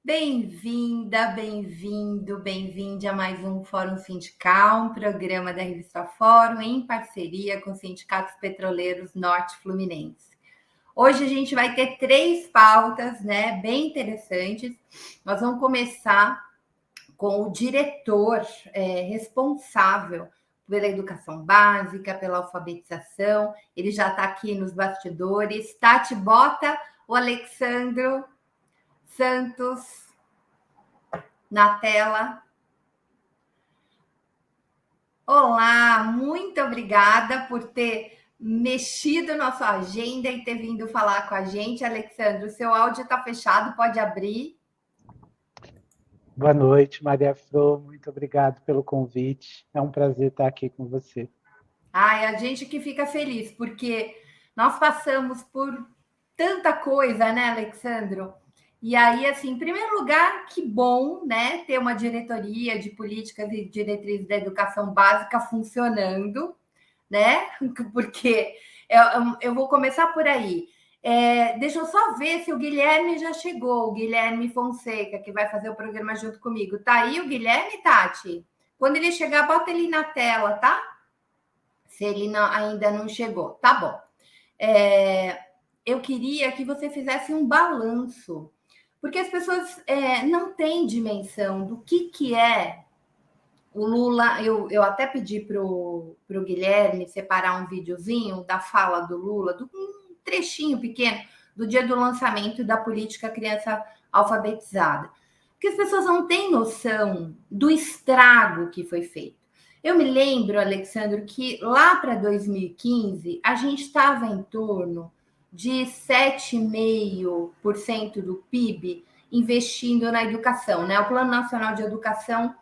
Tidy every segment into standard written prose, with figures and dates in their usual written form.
Bem-vinda, bem-vindo, bem-vinde a mais um Fórum Sindical, um programa da revista Fórum em parceria com os sindicatos petroleiros Norte Fluminense. Hoje a gente vai ter três pautas, né, bem interessantes. Nós vamos começar com o diretor responsável pela educação básica, pela alfabetização. Ele já está aqui nos bastidores. Tati, bota o Alexandro Santos na tela. Olá, muito obrigada por ter mexido na sua agenda e ter vindo falar com a gente. Alexandre, o seu áudio está fechado, pode abrir. Boa noite, Maria Flor. Muito obrigado pelo convite. É um prazer estar aqui com você. Ai, a gente que fica feliz, porque nós passamos por tanta coisa, né, Alexandro? E aí, assim, em primeiro lugar, que bom, né, ter uma diretoria de políticas e diretrizes da educação básica funcionando, né? Porque eu vou começar por aí. Deixa eu só ver se o Guilherme já chegou, o Guilherme Fonseca, que vai fazer o programa junto comigo. Tá aí o Guilherme, Tati? Quando ele chegar, bota ele na tela, tá? Se ele ainda não chegou. Tá bom. Eu queria que você fizesse um balanço, porque as pessoas não têm dimensão do que é o Lula. Eu até pedi para o Guilherme separar um videozinho da fala do Lula, um trechinho pequeno, do dia do lançamento da política criança alfabetizada. Porque as pessoas não têm noção do estrago que foi feito. Eu me lembro, Alexandre, que lá para 2015 a gente estava em torno de 7,5% do PIB investindo na educação, né? O Plano Nacional de Educação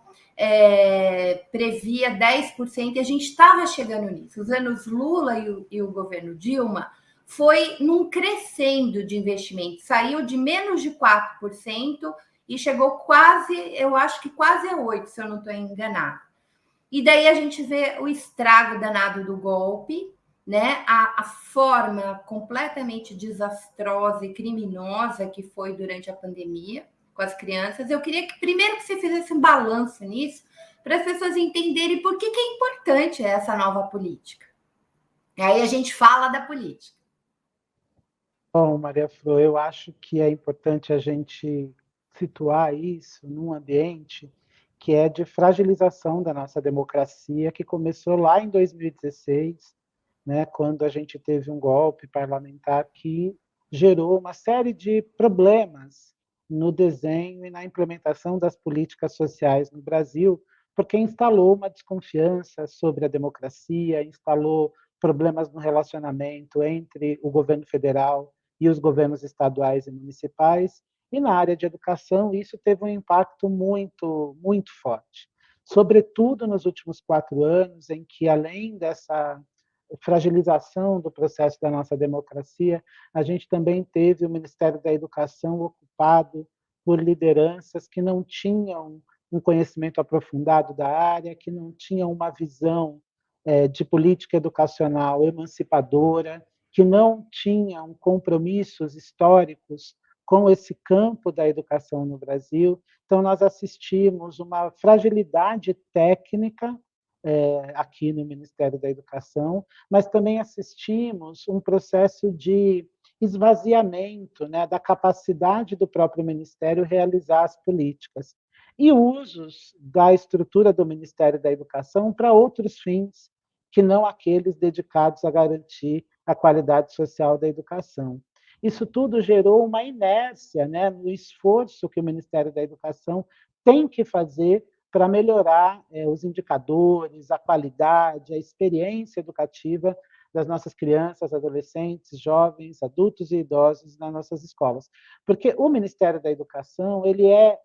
previa 10% e a gente estava chegando nisso. Os anos Lula e o governo Dilma foi num crescendo de investimento, saiu de menos de 4% e chegou quase, eu acho que quase a 8%, se eu não estou enganada. E daí a gente vê o estrago danado do golpe, né? A forma completamente desastrosa e criminosa que foi durante a pandemia com as crianças. Eu queria que primeiro que você fizesse um balanço nisso, para as pessoas entenderem por que é importante essa nova política. E aí a gente fala da política. Bom, Maria Flor, eu acho que é importante a gente situar isso num ambiente que é de fragilização da nossa democracia, que começou lá em 2016, né, quando a gente teve um golpe parlamentar que gerou uma série de problemas no desenho e na implementação das políticas sociais no Brasil, porque instalou uma desconfiança sobre a democracia, instalou problemas no relacionamento entre o governo federal e os governos estaduais e municipais, e na área de educação isso teve um impacto muito, muito forte. Sobretudo nos últimos 4 anos, em que, além dessa fragilização do processo da nossa democracia, a gente também teve o Ministério da Educação ocupado por lideranças que não tinham um conhecimento aprofundado da área, que não tinham uma visão de política educacional emancipadora, que não tinham compromissos históricos com esse campo da educação no Brasil. Então, nós assistimos uma fragilidade técnica aqui no Ministério da Educação, mas também assistimos um processo de esvaziamento, né, da capacidade do próprio Ministério realizar as políticas e usos da estrutura do Ministério da Educação para outros fins que não aqueles dedicados a garantir a qualidade social da educação. Isso tudo gerou uma inércia, né, no esforço que o Ministério da Educação tem que fazer para melhorar os indicadores, a qualidade, a experiência educativa das nossas crianças, adolescentes, jovens, adultos e idosos nas nossas escolas. Porque o Ministério da Educação ele é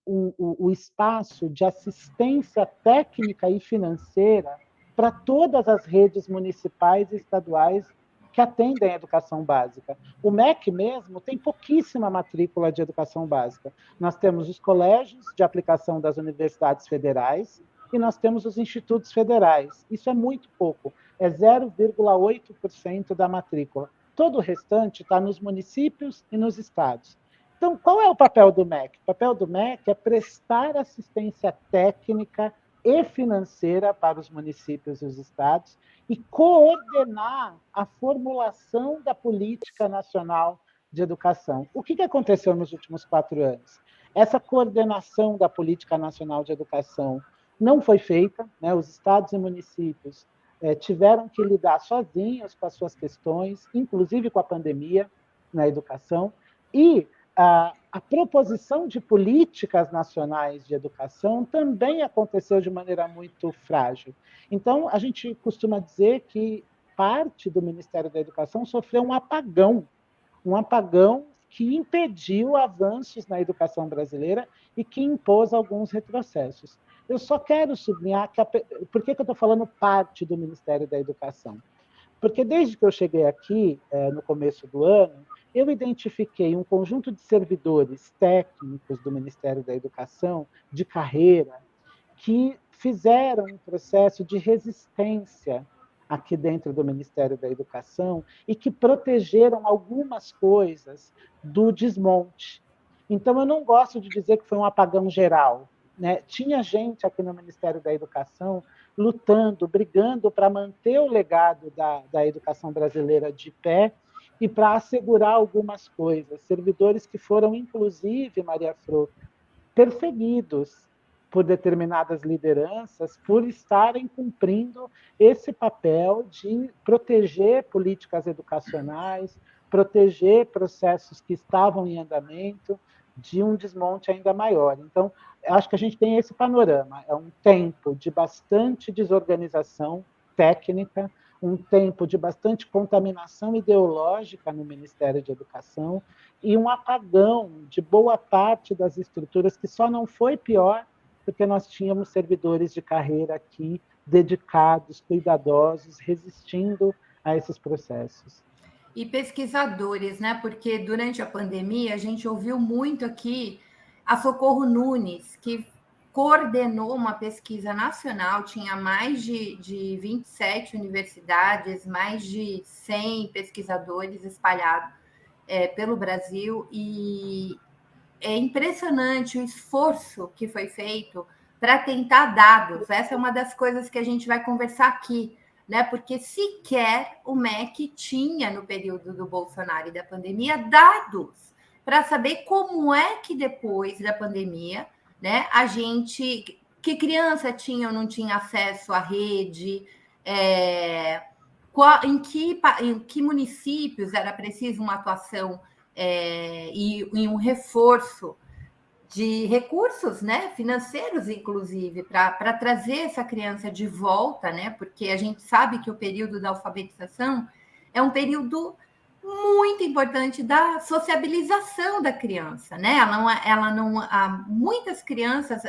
o espaço de assistência técnica e financeira para todas as redes municipais e estaduais que atendem a educação básica. O MEC mesmo tem pouquíssima matrícula de educação básica. Nós temos os colégios de aplicação das universidades federais e nós temos os institutos federais. Isso é muito pouco, é 0,8% da matrícula. Todo o restante está nos municípios e nos estados. Então, qual é o papel do MEC? O papel do MEC é prestar assistência técnica e financeira para os municípios e os estados e coordenar a formulação da política nacional de educação. O que aconteceu nos últimos 4 anos? Essa coordenação da política nacional de educação não foi feita, né? Os estados e municípios tiveram que lidar sozinhos com as suas questões, inclusive com a pandemia na educação, e a proposição de políticas nacionais de educação também aconteceu de maneira muito frágil. Então, a gente costuma dizer que parte do Ministério da Educação sofreu um apagão que impediu avanços na educação brasileira e que impôs alguns retrocessos. Eu só quero sublinhar por que eu estou falando parte do Ministério da Educação? Porque desde que eu cheguei aqui, no começo do ano, eu identifiquei um conjunto de servidores técnicos do Ministério da Educação, de carreira, que fizeram um processo de resistência aqui dentro do Ministério da Educação e que protegeram algumas coisas do desmonte. Então, eu não gosto de dizer que foi um apagão geral, né? Tinha gente aqui no Ministério da Educação lutando, brigando para manter o legado da educação brasileira de pé e para assegurar algumas coisas. Servidores que foram, inclusive, Maria Fro, perseguidos por determinadas lideranças por estarem cumprindo esse papel de proteger políticas educacionais, proteger processos que estavam em andamento de um desmonte ainda maior. Então, acho que a gente tem esse panorama. É um tempo de bastante desorganização técnica, um tempo de bastante contaminação ideológica no Ministério de Educação e um apagão de boa parte das estruturas, que só não foi pior porque nós tínhamos servidores de carreira aqui dedicados, cuidadosos, resistindo a esses processos. E pesquisadores, né? Porque durante a pandemia a gente ouviu muito aqui a Socorro Nunes, que coordenou uma pesquisa nacional, tinha mais de 27 universidades, mais de 100 pesquisadores espalhados pelo Brasil, e é impressionante o esforço que foi feito para tentar dados. Essa é uma das coisas que a gente vai conversar aqui, né? Porque sequer o MEC tinha, no período do Bolsonaro e da pandemia, dados para saber como é que depois da pandemia, né, a gente, que criança tinha ou não tinha acesso à rede, em que municípios era preciso uma atuação e um reforço de recursos, né, financeiros, inclusive, para trazer essa criança de volta, né, porque a gente sabe que o período da alfabetização é um período muito importante da sociabilização da criança, né? Muitas crianças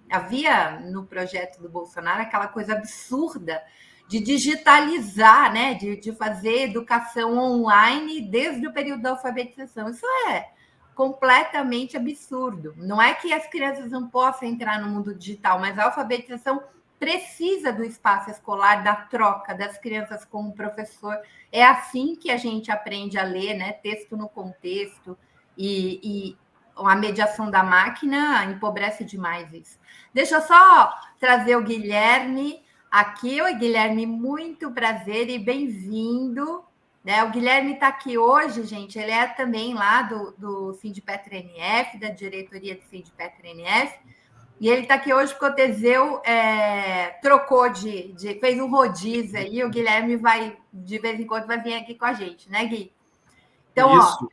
havia no projeto do Bolsonaro aquela coisa absurda de digitalizar, né, de fazer educação online desde o período da alfabetização. Isso é completamente absurdo. Não é que as crianças não possam entrar no mundo digital, mas a alfabetização precisa do espaço escolar, da troca das crianças com o professor. É assim que a gente aprende a ler, né? Texto no contexto, e a mediação da máquina empobrece demais isso. Deixa eu só trazer o Guilherme aqui. Oi, Guilherme, muito prazer e bem-vindo. Né? O Guilherme está aqui hoje, gente. Ele é também lá do Sindipetra NF, da diretoria do Sindipetra NF. E ele está aqui hoje porque o Teseu trocou fez um rodízio aí. O Guilherme vai, de vez em quando, vai vir aqui com a gente, né, Gui? Então, isso.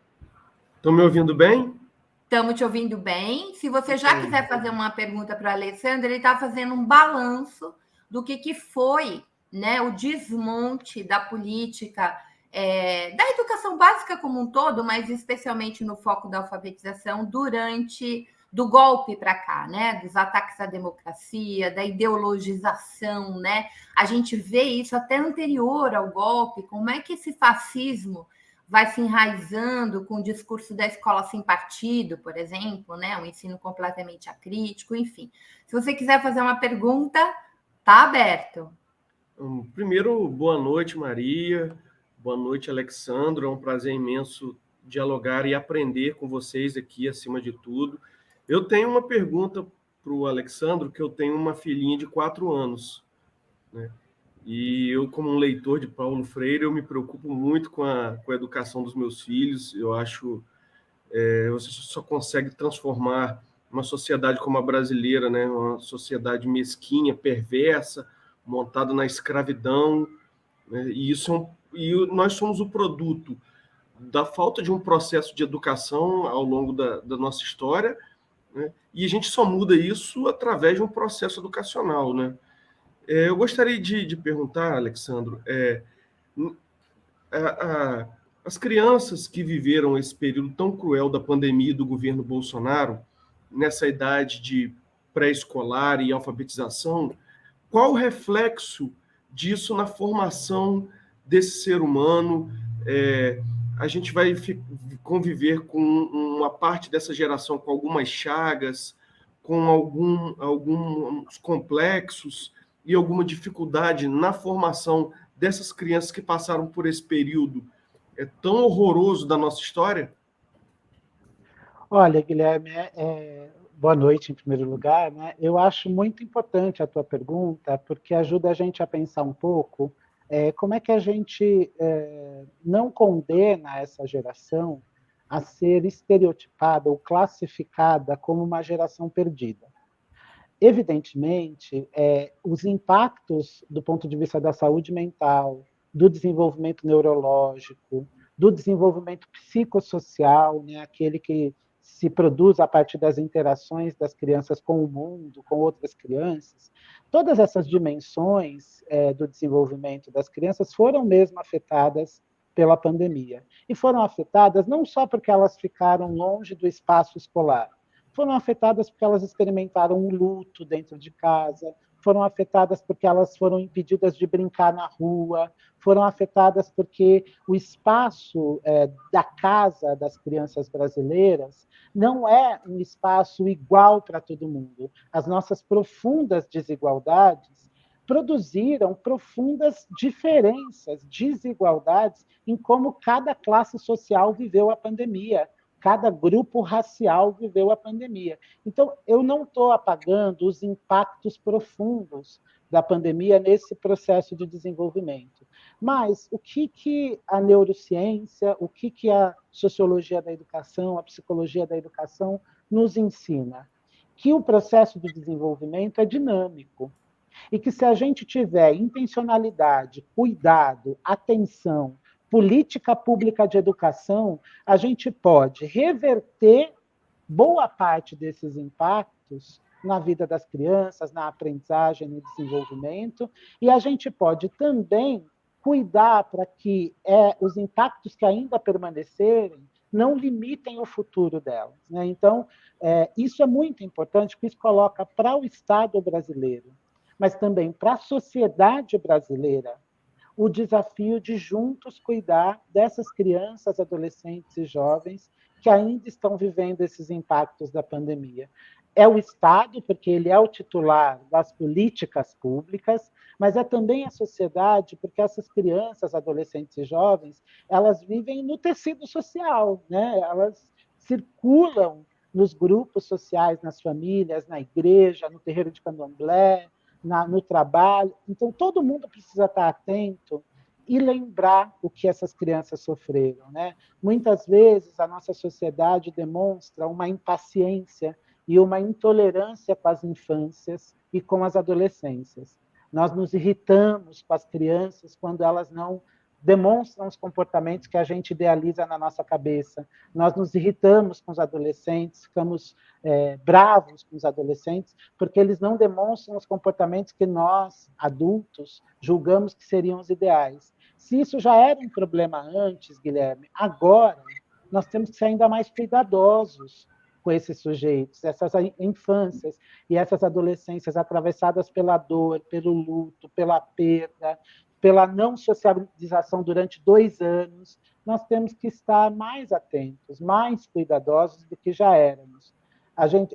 Estão me ouvindo bem? Estamos te ouvindo bem. Se você já quiser fazer uma pergunta para o Alessandro, ele está fazendo um balanço do que foi, né, o desmonte da política da educação básica como um todo, mas especialmente no foco da alfabetização do golpe para cá, né? Dos ataques à democracia, da ideologização, né? A gente vê isso até anterior ao golpe, como é que esse fascismo vai se enraizando com o discurso da escola sem partido, por exemplo, né? Um ensino completamente acrítico, enfim. Se você quiser fazer uma pergunta, está aberto. Primeiro, boa noite, Maria. Boa noite, Alexandro. É um prazer imenso dialogar e aprender com vocês aqui, acima de tudo. Eu tenho uma pergunta para o Alexandro, que eu tenho uma filhinha de 4 anos, né? E eu, como um leitor de Paulo Freire, eu me preocupo muito com a educação dos meus filhos. Eu acho você só consegue transformar uma sociedade como a brasileira, né, uma sociedade mesquinha, perversa, montada na escravidão, né, e nós somos o produto da falta de um processo de educação ao longo da nossa história, né, e a gente só muda isso através de um processo educacional, né? Eu gostaria de perguntar, Alexandro, a, as crianças que viveram esse período tão cruel da pandemia do governo Bolsonaro, nessa idade de pré-escolar e alfabetização, qual o reflexo disso na formação desse ser humano? A gente vai conviver com uma parte dessa geração com algumas chagas, com alguns complexos e alguma dificuldade na formação dessas crianças que passaram por esse período tão horroroso da nossa história? Olha, Guilherme, boa noite em primeiro lugar, né? Eu acho muito importante a tua pergunta, porque ajuda a gente a pensar um pouco como é que a gente não condena essa geração a ser estereotipada ou classificada como uma geração perdida. Evidentemente, os impactos do ponto de vista da saúde mental, do desenvolvimento neurológico, do desenvolvimento psicossocial, né, aquele que se produz a partir das interações das crianças com o mundo, com outras crianças, todas essas dimensões do desenvolvimento das crianças foram mesmo afetadas pela pandemia. E foram afetadas não só porque elas ficaram longe do espaço escolar, foram afetadas porque elas experimentaram um luto dentro de casa, foram afetadas porque elas foram impedidas de brincar na rua, foram afetadas porque o espaço da casa das crianças brasileiras não é um espaço igual para todo mundo. As nossas profundas desigualdades produziram profundas diferenças, desigualdades em como cada classe social viveu a pandemia, cada grupo racial viveu a pandemia. Então, eu não estou apagando os impactos profundos da pandemia nesse processo de desenvolvimento. Mas o que a neurociência, o que a sociologia da educação, a psicologia da educação nos ensina? Que o processo de desenvolvimento é dinâmico e que se a gente tiver intencionalidade, cuidado, atenção, política pública de educação, a gente pode reverter boa parte desses impactos na vida das crianças, na aprendizagem, no desenvolvimento, e a gente pode também cuidar para que os impactos que ainda permanecerem não limitem o futuro delas, né? Então, isso é muito importante, porque isso coloca para o Estado brasileiro, mas também para a sociedade brasileira, o desafio de juntos cuidar dessas crianças, adolescentes e jovens que ainda estão vivendo esses impactos da pandemia. É o Estado, porque ele é o titular das políticas públicas, mas é também a sociedade, porque essas crianças, adolescentes e jovens, elas vivem no tecido social, né? Elas circulam nos grupos sociais, nas famílias, na igreja, no terreiro de candomblé, no trabalho. Então, todo mundo precisa estar atento e lembrar o que essas crianças sofreram, né? Muitas vezes, a nossa sociedade demonstra uma impaciência e uma intolerância com as infâncias e com as adolescências. Nós nos irritamos com as crianças quando elas não demonstram os comportamentos que a gente idealiza na nossa cabeça. Nós nos irritamos com os adolescentes, ficamos bravos com os adolescentes, porque eles não demonstram os comportamentos que nós, adultos, julgamos que seriam os ideais. Se isso já era um problema antes, Guilherme, agora nós temos que ser ainda mais cuidadosos com esses sujeitos, essas infâncias e essas adolescências atravessadas pela dor, pelo luto, pela perda, pela não socialização durante 2 anos, nós temos que estar mais atentos, mais cuidadosos do que já éramos.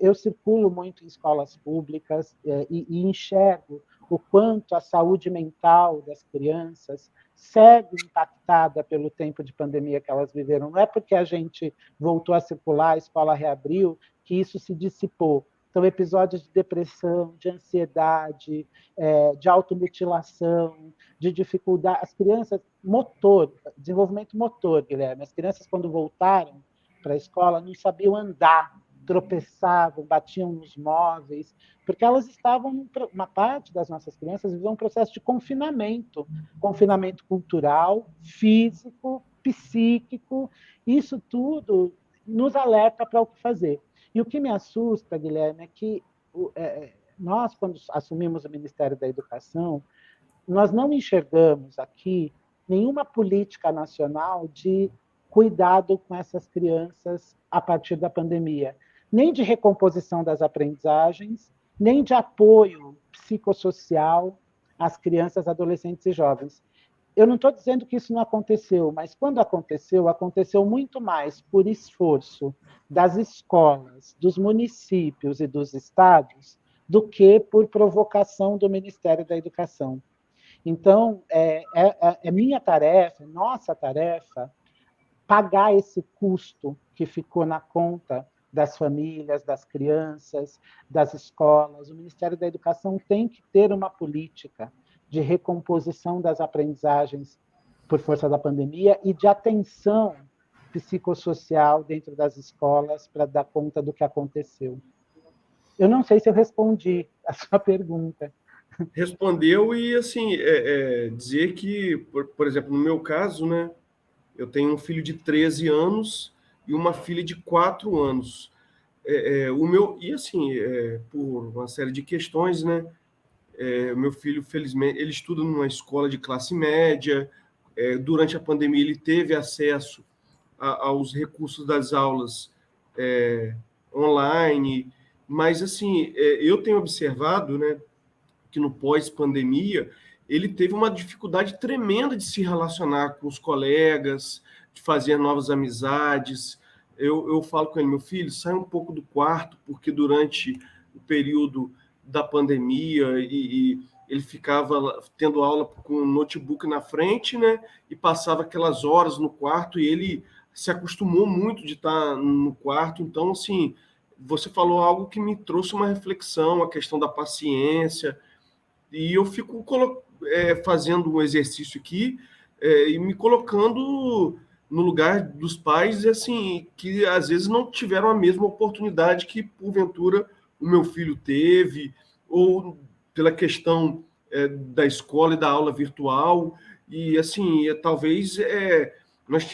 Eu circulo muito em escolas públicas e enxergo o quanto a saúde mental das crianças segue impactada pelo tempo de pandemia que elas viveram. Não é porque a gente voltou a circular, a escola reabriu, que isso se dissipou. Então, episódios de depressão, de ansiedade, de automutilação, de dificuldade. As crianças, desenvolvimento motor, Guilherme. As crianças, quando voltaram para a escola, não sabiam andar, tropeçavam, batiam nos móveis, porque elas estavam, uma parte das nossas crianças viveu um processo de confinamento cultural, físico, psíquico, isso tudo nos alerta para o que fazer. E o que me assusta, Guilherme, é que nós, quando assumimos o Ministério da Educação, nós não enxergamos aqui nenhuma política nacional de cuidado com essas crianças a partir da pandemia, nem de recomposição das aprendizagens, nem de apoio psicossocial às crianças, adolescentes e jovens. Eu não estou dizendo que isso não aconteceu, mas quando aconteceu, aconteceu muito mais por esforço das escolas, dos municípios e dos estados, do que por provocação do Ministério da Educação. Então, é minha tarefa, nossa tarefa, pagar esse custo que ficou na conta das famílias, das crianças, das escolas. O Ministério da Educação tem que ter uma política de recomposição das aprendizagens por força da pandemia e de atenção psicossocial dentro das escolas para dar conta do que aconteceu. Eu não sei se eu respondi a sua pergunta. Respondeu e, assim, dizer que, por exemplo, no meu caso, né, eu tenho um filho de 13 anos e uma filha de 4 anos. E, assim, por uma série de questões, né, meu filho, felizmente, ele estuda numa escola de classe média. Durante a pandemia, ele teve acesso aos recursos das aulas online. Mas, assim, eu tenho observado, né, que no pós-pandemia ele teve uma dificuldade tremenda de se relacionar com os colegas, de fazer novas amizades. Eu falo com ele, meu filho, sai um pouco do quarto, porque durante o período da pandemia e ele ficava tendo aula com o notebook na frente, né, e passava aquelas horas no quarto, e ele se acostumou muito de estar no quarto. Então, assim, você falou algo que me trouxe uma reflexão, a questão da paciência, e eu fico fazendo um exercício aqui e me colocando no lugar dos pais, assim, que às vezes não tiveram a mesma oportunidade que, porventura, o meu filho teve, ou pela questão da escola e da aula virtual. E, assim, talvez nós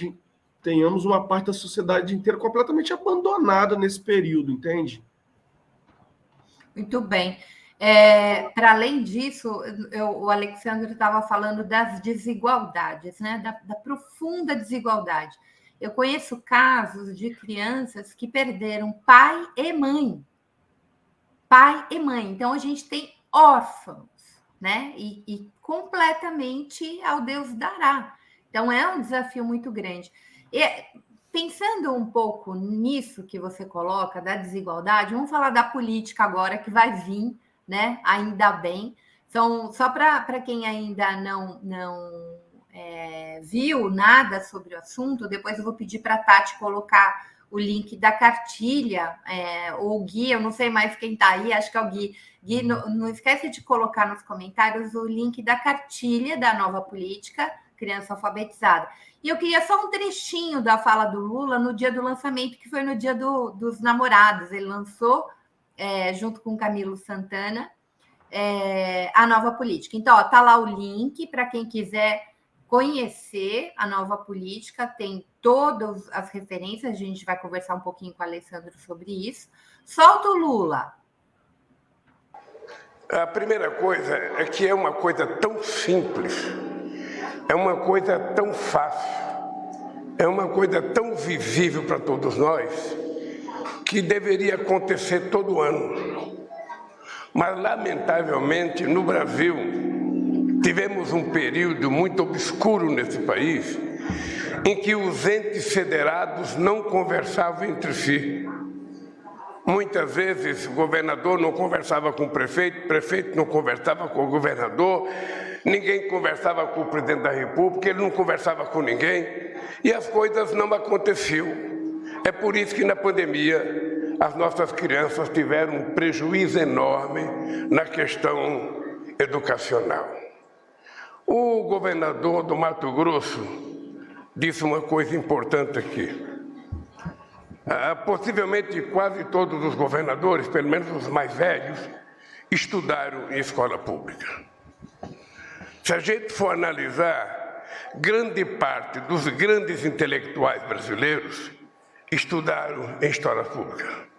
tenhamos uma parte da sociedade inteira completamente abandonada nesse período, entende? Muito bem. Para além disso, o Alexandre estava falando das desigualdades, né? Da profunda desigualdade. Eu conheço casos de crianças que perderam pai e mãe. Pai e mãe. Então, a gente tem órfãos, né? E completamente ao Deus dará. Então, é um desafio muito grande. Pensando um pouco nisso que você coloca, da desigualdade, vamos falar da política agora, que vai vir, né? Ainda bem. Então, só para quem ainda não viu nada sobre o assunto, depois eu vou pedir para a Tati colocar o link da cartilha, ou o Gui, eu não sei mais quem está aí, acho que é o Gui. Gui, não esquece de colocar nos comentários o link da cartilha da nova política, criança alfabetizada. E eu queria só um trechinho da fala do Lula no dia do lançamento, que foi no dia dos namorados. Ele lançou, junto com Camilo Santana, a nova política. Então, está lá o link para quem quiser conhecer a nova política, tem todas as referências, a gente vai conversar um pouquinho com o Alessandro sobre isso. Solta o Lula. A primeira coisa é que é uma coisa tão simples, é uma coisa tão fácil, é uma coisa tão visível para todos nós, que deveria acontecer todo ano. Mas, lamentavelmente, no Brasil, tivemos um período muito obscuro nesse país, em que os entes federados não conversavam entre si. Muitas vezes o governador não conversava com o prefeito não conversava com o governador, ninguém conversava com o presidente da República, ele não conversava com ninguém e as coisas não aconteciam. É por isso que na pandemia as nossas crianças tiveram um prejuízo enorme na questão educacional. O governador do Mato Grosso disse uma coisa importante aqui. Possivelmente quase todos os governadores, pelo menos os mais velhos, estudaram em escola pública. Se a gente for analisar, grande parte dos grandes intelectuais brasileiros estudaram em escola pública.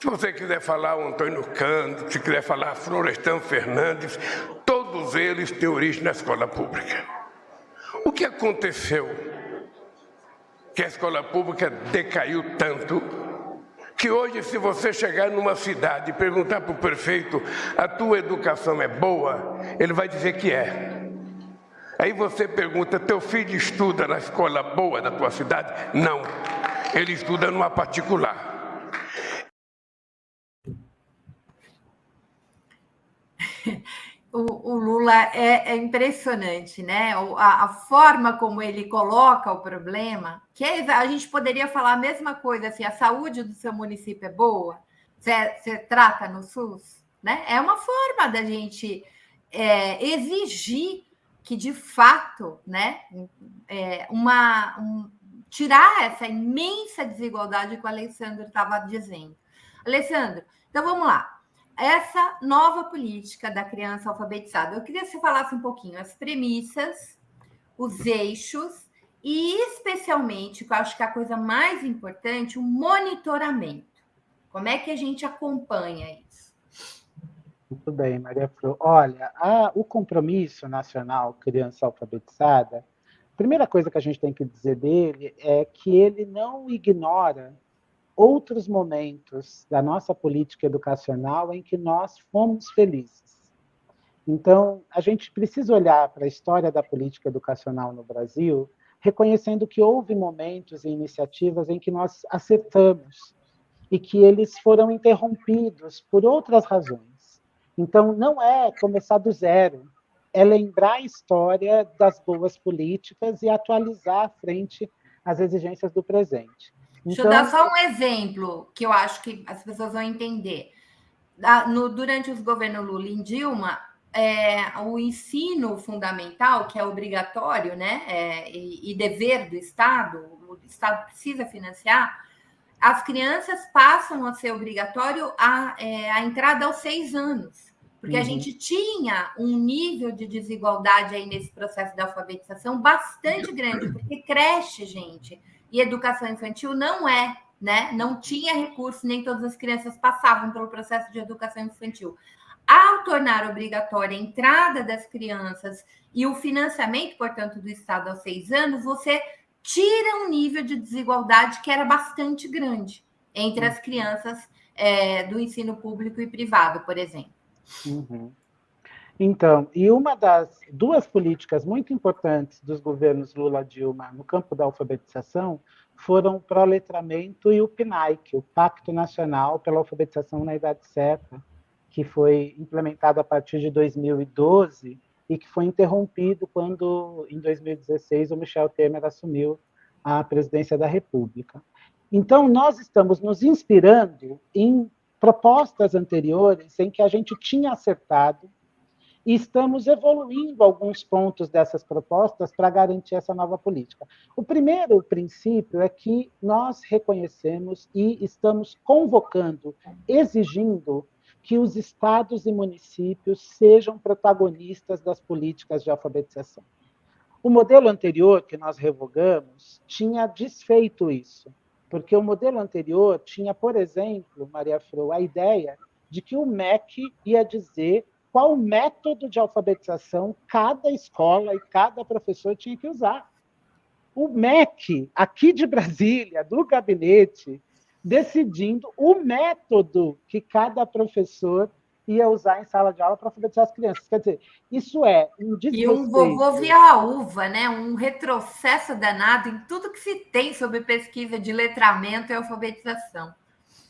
Se você quiser falar o Antônio Cândido, se quiser falar Florestan Fernandes, todos eles têm origem na escola pública. O que aconteceu? Que a escola pública decaiu tanto que hoje, se você chegar numa cidade e perguntar para o prefeito a tua educação é boa, ele vai dizer que é. Aí você pergunta, teu filho estuda na escola boa da tua cidade? Não, ele estuda numa particular. O Lula é impressionante, né? A forma como ele coloca o problema, que a gente poderia falar a mesma coisa, assim, a saúde do seu município é boa, você trata no SUS, né? É uma forma da gente exigir que, de fato, né, tirar essa imensa desigualdade que o Alessandro estava dizendo. Alessandro, então vamos lá. Essa nova política da criança alfabetizada. Eu queria que você falasse um pouquinho as premissas, os eixos e, especialmente, que eu acho que é a coisa mais importante, o monitoramento. Como é que a gente acompanha isso? Muito bem, Maria Flor. Olha, o Compromisso Nacional Criança Alfabetizada, a primeira coisa que a gente tem que dizer dele é que ele não ignora outros momentos da nossa política educacional em que nós fomos felizes. Então, a gente precisa olhar para a história da política educacional no Brasil, reconhecendo que houve momentos e iniciativas em que nós acertamos e que eles foram interrompidos por outras razões. Então, não é começar do zero, é lembrar a história das boas políticas e atualizar frente às exigências do presente. Deixa eu dar só um exemplo que eu acho que as pessoas vão entender. Durante os governos Lula e Dilma, o ensino fundamental, que é obrigatório, né, e dever do Estado, o Estado precisa financiar, as crianças passam a ser obrigatório a entrada aos 6 anos, porque a gente tinha um nível de desigualdade aí nesse processo de alfabetização bastante grande, porque creche, gente, e educação infantil não né? Não tinha recurso, nem todas as crianças passavam pelo processo de educação infantil. Ao tornar obrigatória a entrada das crianças e o financiamento, portanto, do Estado aos 6 anos, você tira um nível de desigualdade que era bastante grande entre as crianças do ensino público e privado, por exemplo. Uhum. Então, e uma das duas políticas muito importantes dos governos Lula e Dilma no campo da alfabetização foram o proletramento e o PNAE, o Pacto Nacional pela Alfabetização na Idade Certa, que foi implementado a partir de 2012 e que foi interrompido quando, em 2016, o Michel Temer assumiu a presidência da República. Então, nós estamos nos inspirando em propostas anteriores em que a gente tinha acertado e estamos evoluindo alguns pontos dessas propostas para garantir essa nova política. O primeiro princípio é que nós reconhecemos e estamos convocando, exigindo que os estados e municípios sejam protagonistas das políticas de alfabetização. O modelo anterior, que nós revogamos, tinha desfeito isso, porque o modelo anterior tinha, por exemplo, Maria Flor, a ideia de que o MEC ia dizer qual método de alfabetização cada escola e cada professor tinha que usar. O MEC, aqui de Brasília, do gabinete, decidindo o método que cada professor ia usar em sala de aula para alfabetizar as crianças. Quer dizer, isso é um desrespeito. E um vovô via a uva, né? Um retrocesso danado em tudo que se tem sobre pesquisa de letramento e alfabetização.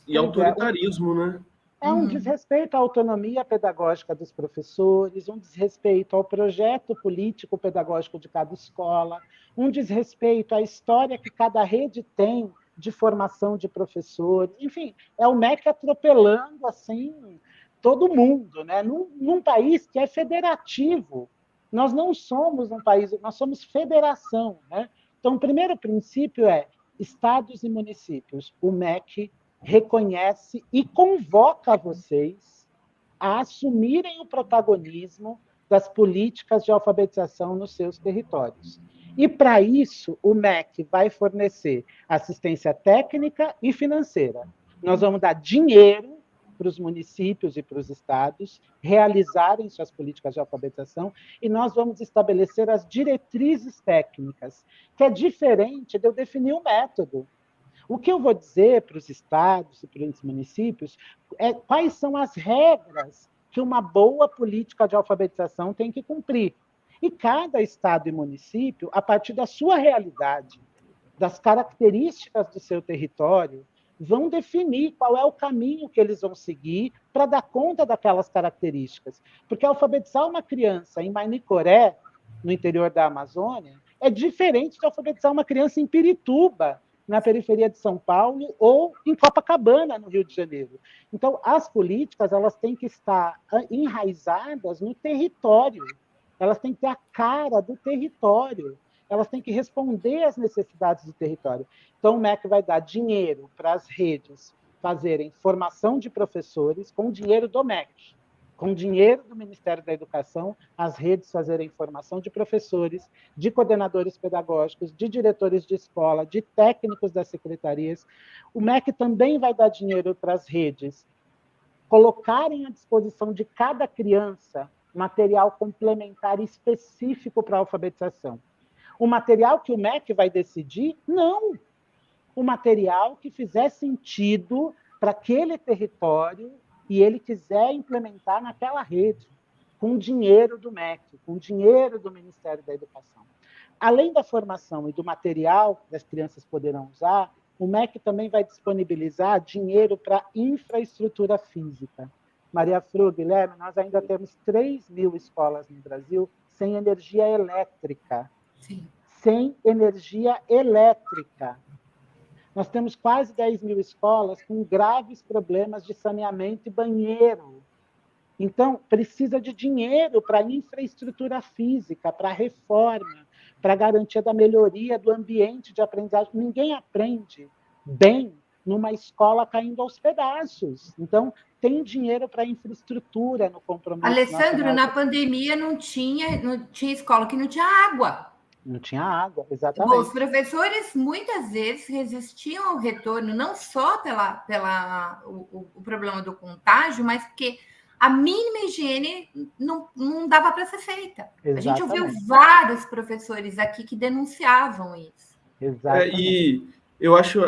E autoritarismo, né? É um desrespeito à autonomia pedagógica dos professores, um desrespeito ao projeto político pedagógico de cada escola, um desrespeito à história que cada rede tem de formação de professores. Enfim, é o MEC atropelando assim todo mundo, né? Num país que é federativo. Nós não somos um país, nós somos federação, né? Então, o primeiro princípio é estados e municípios. O MEC reconhece e convoca vocês a assumirem o protagonismo das políticas de alfabetização nos seus territórios. E, para isso, o MEC vai fornecer assistência técnica e financeira. Nós vamos dar dinheiro para os municípios e para os estados realizarem suas políticas de alfabetização e nós vamos estabelecer as diretrizes técnicas, que é diferente de eu definir o método. O que eu vou dizer para os estados e para os municípios é quais são as regras que uma boa política de alfabetização tem que cumprir. E cada estado e município, a partir da sua realidade, das características do seu território, vão definir qual é o caminho que eles vão seguir para dar conta daquelas características. Porque alfabetizar uma criança em Manicoré, no interior da Amazônia, é diferente de alfabetizar uma criança em Pirituba, na periferia de São Paulo, ou em Copacabana, no Rio de Janeiro. Então, as políticas elas têm que estar enraizadas no território, elas têm que ter a cara do território, elas têm que responder às necessidades do território. Então, o MEC vai dar dinheiro para as redes fazerem formação de professores com dinheiro do MEC. Com dinheiro do Ministério da Educação, as redes fazerem formação de professores, de coordenadores pedagógicos, de diretores de escola, de técnicos das secretarias. O MEC também vai dar dinheiro para as redes colocarem à disposição de cada criança material complementar específico para a alfabetização. O material que o MEC vai decidir? Não. O material que fizer sentido para aquele território e ele quiser implementar naquela rede, com dinheiro do MEC, com dinheiro do Ministério da Educação. Além da formação e do material que as crianças poderão usar, o MEC também vai disponibilizar dinheiro para infraestrutura física. Maria Fru, Guilherme, nós ainda temos 3.000 escolas no Brasil sem energia elétrica. Sim. Sem energia elétrica. Nós temos quase 10.000 escolas com graves problemas de saneamento e banheiro. Então, precisa de dinheiro para infraestrutura física, para reforma, para garantia da melhoria do ambiente de aprendizagem. Ninguém aprende bem numa escola caindo aos pedaços. Então, tem dinheiro para infraestrutura no compromisso. Alessandro, na pandemia não tinha escola que não tinha água. Não tinha água, exatamente. Os professores muitas vezes resistiam ao retorno, não só o problema do contágio, mas porque a mínima higiene não dava para ser feita. Exatamente. A gente ouviu vários professores aqui que denunciavam isso. Exatamente. E eu acho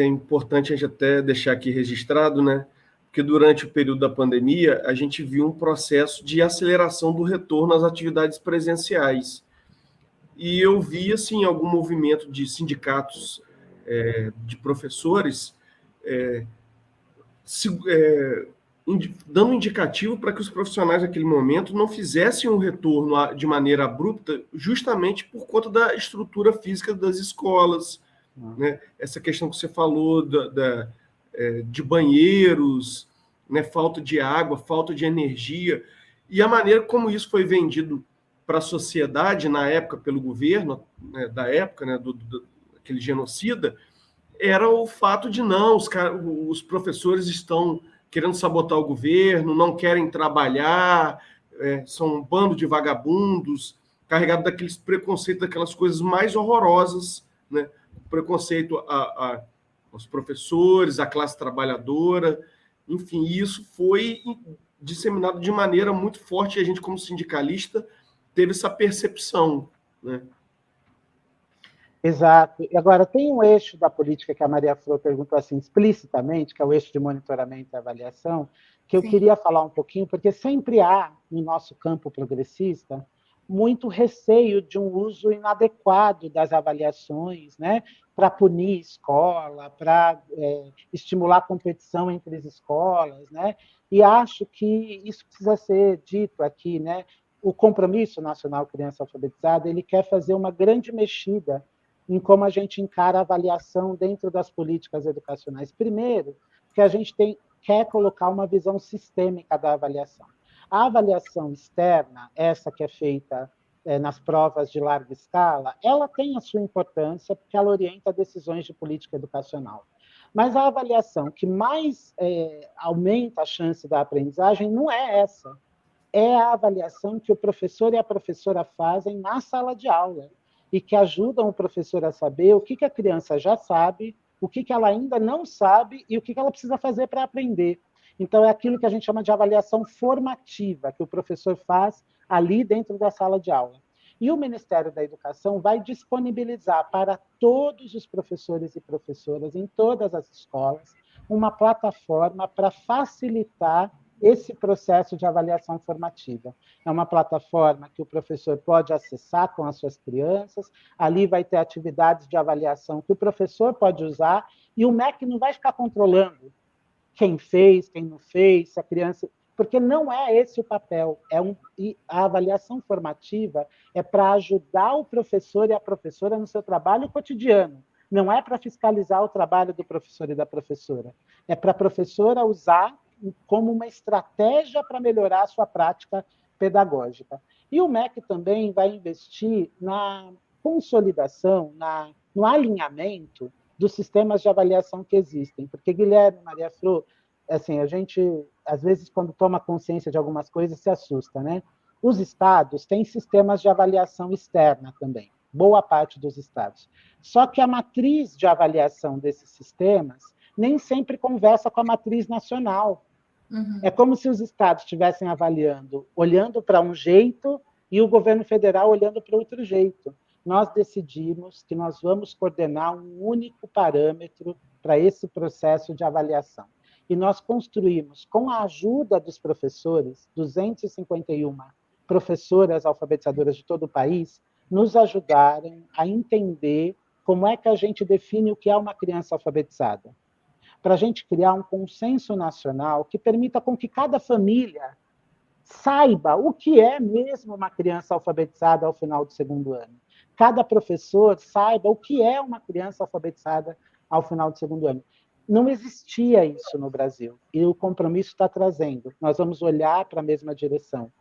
importante a gente até deixar aqui registrado, né? Porque durante o período da pandemia, a gente viu um processo de aceleração do retorno às atividades presenciais. E eu vi, assim, algum movimento de sindicatos de professores dando indicativo para que os profissionais naquele momento não fizessem um retorno de maneira abrupta, justamente por conta da estrutura física das escolas, né? Essa questão que você falou de banheiros, né? Falta de água, falta de energia, e a maneira como isso foi vendido para a sociedade na época pelo governo, né, da época, né, aquele genocida, era o fato de não, os professores estão querendo sabotar o governo, não querem trabalhar, são um bando de vagabundos, carregado daqueles preconceitos, daquelas coisas mais horrorosas, né? Preconceito aos professores, à classe trabalhadora, enfim, isso foi disseminado de maneira muito forte, e a gente, como sindicalista, teve essa percepção, né? Exato. E agora, tem um eixo da política que a Maria Flor perguntou assim explicitamente, que é o eixo de monitoramento e avaliação, que eu queria falar um pouquinho, porque sempre há, no nosso campo progressista, muito receio de um uso inadequado das avaliações, né, para punir escola, para estimular a competição entre as escolas, né, e acho que isso precisa ser dito aqui, né, o Compromisso Nacional Criança Alfabetizada, ele quer fazer uma grande mexida em como a gente encara a avaliação dentro das políticas educacionais. Primeiro, que a gente quer colocar uma visão sistêmica da avaliação. A avaliação externa, essa que é feita nas provas de larga escala, ela tem a sua importância porque ela orienta decisões de política educacional. Mas a avaliação que mais aumenta a chance da aprendizagem não é essa. É a avaliação que o professor e a professora fazem na sala de aula e que ajudam o professor a saber o que a criança já sabe, o que ela ainda não sabe e o que ela precisa fazer para aprender. Então, é aquilo que a gente chama de avaliação formativa, que o professor faz ali dentro da sala de aula. E o Ministério da Educação vai disponibilizar para todos os professores e professoras, em todas as escolas, uma plataforma para facilitar esse processo de avaliação formativa. É uma plataforma que o professor pode acessar com as suas crianças, ali vai ter atividades de avaliação que o professor pode usar, e o MEC não vai ficar controlando quem fez, quem não fez, se a criança... Porque não é esse o papel. E a avaliação formativa é para ajudar o professor e a professora no seu trabalho cotidiano. Não é para fiscalizar o trabalho do professor e da professora. É para a professora usar como uma estratégia para melhorar a sua prática pedagógica. E o MEC também vai investir na consolidação, no alinhamento dos sistemas de avaliação que existem. Porque, Guilherme, Maria Flor, assim, a gente, às vezes, quando toma consciência de algumas coisas, se assusta, né? Os estados têm sistemas de avaliação externa também, boa parte dos estados. Só que a matriz de avaliação desses sistemas nem sempre conversa com a matriz nacional. Uhum. É como se os estados estivessem avaliando, olhando para um jeito, e o governo federal olhando para outro jeito. Nós decidimos que nós vamos coordenar um único parâmetro para esse processo de avaliação. E nós construímos, com a ajuda dos professores, 251 professoras alfabetizadoras de todo o país, nos ajudaram a entender como é que a gente define o que é uma criança alfabetizada. Para a gente criar um consenso nacional que permita com que cada família saiba o que é mesmo uma criança alfabetizada ao final do segundo ano. Cada professor saiba o que é uma criança alfabetizada ao final do segundo ano. Não existia isso no Brasil, e o Compromisso está trazendo. Nós vamos olhar para a mesma direção.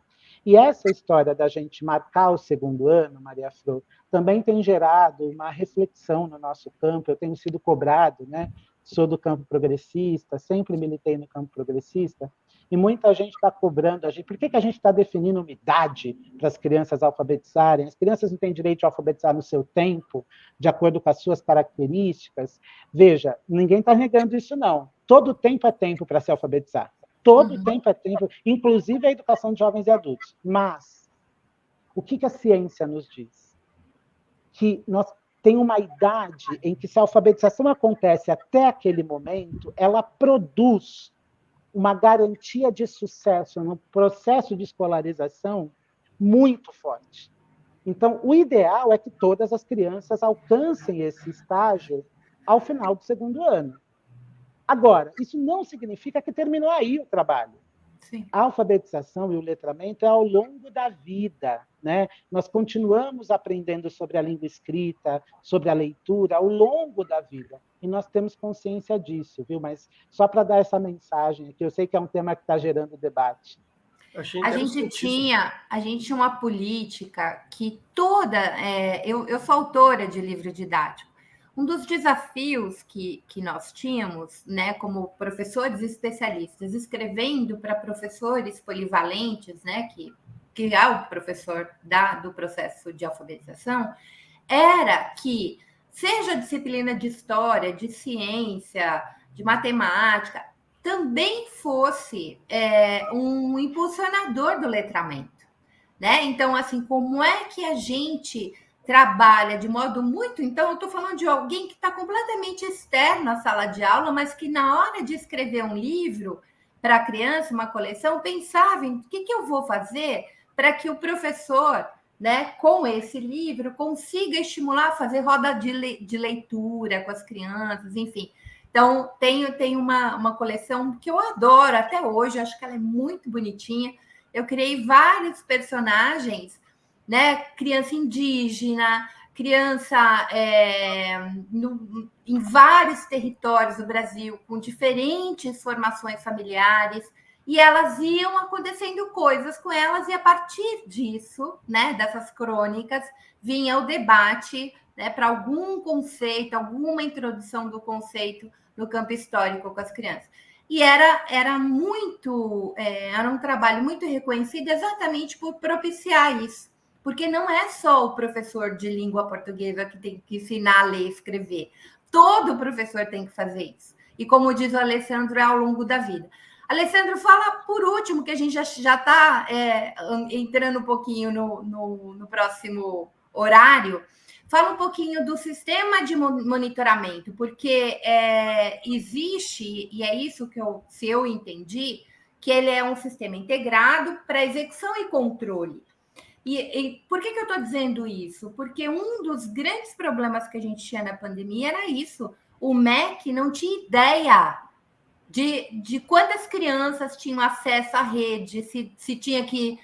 E essa história da gente marcar o segundo ano, Maria Flor, também tem gerado uma reflexão no nosso campo. Eu tenho sido cobrado, né? Sou do campo progressista, sempre militei no campo progressista, e muita gente está cobrando a gente. Por que a gente está definindo uma idade para as crianças alfabetizarem? As crianças não têm direito a alfabetizar no seu tempo, de acordo com as suas características. Veja, ninguém está negando isso, não. Todo tempo é tempo para se alfabetizar. Todo tempo é tempo, inclusive a educação de jovens e adultos. Mas o que a ciência nos diz? Que nós tem uma idade em que, se a alfabetização acontece até aquele momento, ela produz uma garantia de sucesso no processo de escolarização muito forte. Então, o ideal é que todas as crianças alcancem esse estágio ao final do segundo ano. Agora, isso não significa que terminou aí o trabalho. Sim. A alfabetização e o letramento é ao longo da vida, né? Nós continuamos aprendendo sobre a língua escrita, sobre a leitura, ao longo da vida. E nós temos consciência disso, viu? Mas só para dar essa mensagem aqui, eu sei que é um tema que está gerando debate. A gente tinha uma política que toda... eu sou autora de livro didático. Um dos desafios que nós tínhamos, né, como professores especialistas, escrevendo para professores polivalentes, né, que é o professor do processo de alfabetização, era que, seja a disciplina de história, de ciência, de matemática, também fosse um impulsionador do letramento, né? Então, assim, como é que a gente trabalha de modo muito... Então, eu estou falando de alguém que está completamente externo à sala de aula, mas que, na hora de escrever um livro para a criança, uma coleção, pensava em o que eu vou fazer para que o professor né, com esse livro, consiga estimular a fazer roda de leitura com as crianças, enfim. Então, tenho uma coleção que eu adoro até hoje, acho que ela é muito bonitinha. Eu criei vários personagens, né? Criança indígena, criança em vários territórios do Brasil, com diferentes formações familiares, e elas iam acontecendo coisas com elas, e a partir disso, né, dessas crônicas, vinha o debate, né, para algum conceito, alguma introdução do conceito no campo histórico com as crianças. E era um trabalho muito reconhecido exatamente por propiciar isso. Porque não é só o professor de língua portuguesa que tem que ensinar a ler e escrever. Todo professor tem que fazer isso. E como diz o Alessandro, é ao longo da vida. Alessandro, fala por último, que a gente já está entrando um pouquinho no próximo horário. Fala um pouquinho do sistema de monitoramento, porque existe, e é isso que se eu entendi, que ele é um sistema integrado para execução e controle. E por que eu estou dizendo isso? Porque um dos grandes problemas que a gente tinha na pandemia era isso. O MEC não tinha ideia de quantas crianças tinham acesso à rede, se tinha que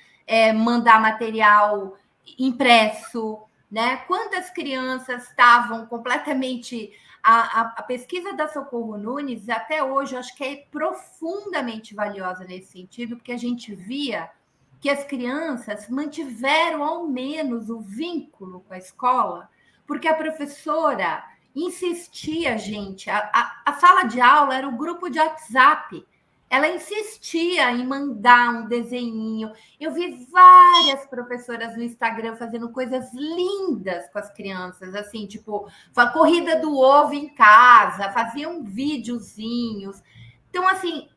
mandar material impresso, né? Quantas crianças estavam completamente... A pesquisa da Socorro Nunes, até hoje, eu acho que é profundamente valiosa nesse sentido, porque a gente via que as crianças mantiveram ao menos o vínculo com a escola, porque a professora insistia, gente. A sala de aula era o grupo de WhatsApp. Ela insistia em mandar um desenhinho. Eu vi várias professoras no Instagram fazendo coisas lindas com as crianças, assim, tipo, a corrida do ovo em casa, faziam videozinhos. Então, assim,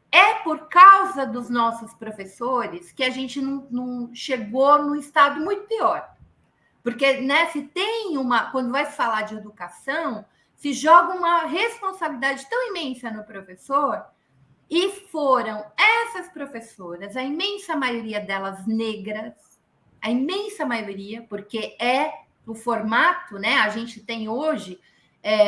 é por causa dos nossos professores que a gente não chegou num estado muito pior. Porque, né, se tem quando vai falar de educação, se joga uma responsabilidade tão imensa no professor, e foram essas professoras, a imensa maioria delas negras, a imensa maioria, porque é o formato, né? A gente tem hoje,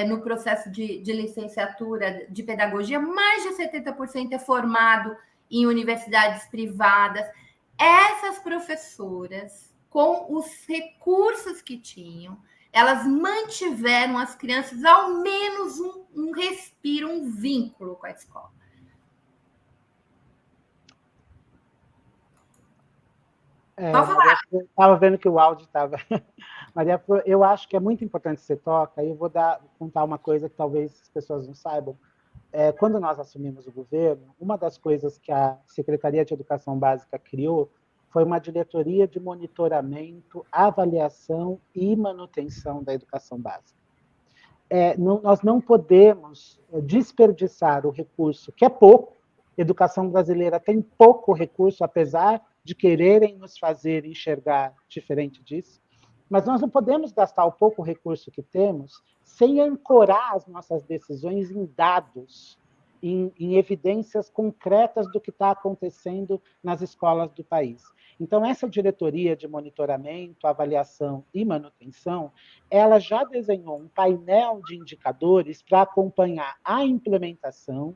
no processo de licenciatura de pedagogia, mais de 70% é formado em universidades privadas. Essas professoras, com os recursos que tinham, elas mantiveram as crianças ao menos um respiro, um vínculo com a escola. Eu estava vendo que o áudio estava... Maria, eu acho que é muito importante você toca, e eu vou contar uma coisa que talvez as pessoas não saibam. Quando nós assumimos o governo, uma das coisas que a Secretaria de Educação Básica criou foi uma diretoria de monitoramento, avaliação e manutenção da educação básica. Nós não podemos desperdiçar o recurso, que é pouco. A educação brasileira tem pouco recurso, apesar de quererem nos fazer enxergar diferente disso, mas nós não podemos gastar o pouco recurso que temos sem ancorar as nossas decisões em dados, em evidências concretas do que está acontecendo nas escolas do país. Então, essa diretoria de monitoramento, avaliação e manutenção, ela já desenhou um painel de indicadores para acompanhar a implementação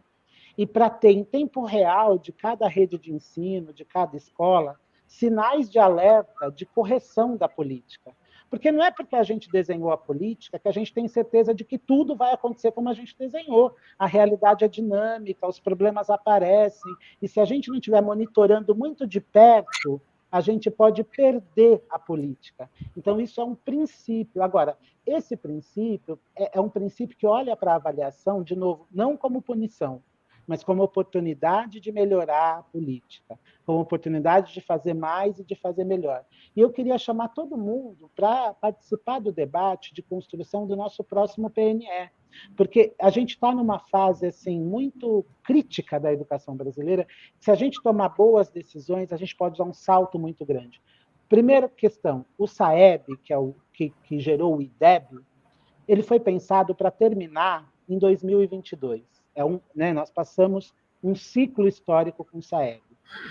e para ter, em tempo real, de cada rede de ensino, de cada escola, sinais de alerta de correção da política. Porque não é porque a gente desenhou a política que a gente tem certeza de que tudo vai acontecer como a gente desenhou. A realidade é dinâmica, os problemas aparecem, e se a gente não estiver monitorando muito de perto, a gente pode perder a política. Então, isso é um princípio. Agora, esse princípio é um princípio que olha para a avaliação, de novo, não como punição, mas como oportunidade de melhorar a política, como oportunidade de fazer mais e de fazer melhor. E eu queria chamar todo mundo para participar do debate de construção do nosso próximo PNE, porque a gente está numa fase assim, muito crítica da educação brasileira. Se a gente tomar boas decisões, a gente pode dar um salto muito grande. Primeira questão, o SAEB, que é o que gerou o IDEB, ele foi pensado para terminar em 2022. Nós passamos um ciclo histórico com o SAEB.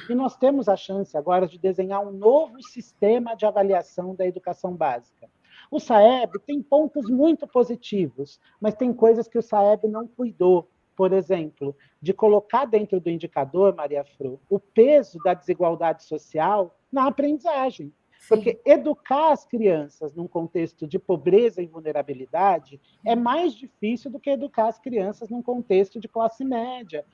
E nós temos a chance agora de desenhar um novo sistema de avaliação da educação básica. O SAEB tem pontos muito positivos, mas tem coisas que o SAEB não cuidou. Por exemplo, de colocar dentro do indicador, Maria Fru, o peso da desigualdade social na aprendizagem. Porque educar as crianças num contexto de pobreza e vulnerabilidade é mais difícil do que educar as crianças num contexto de classe média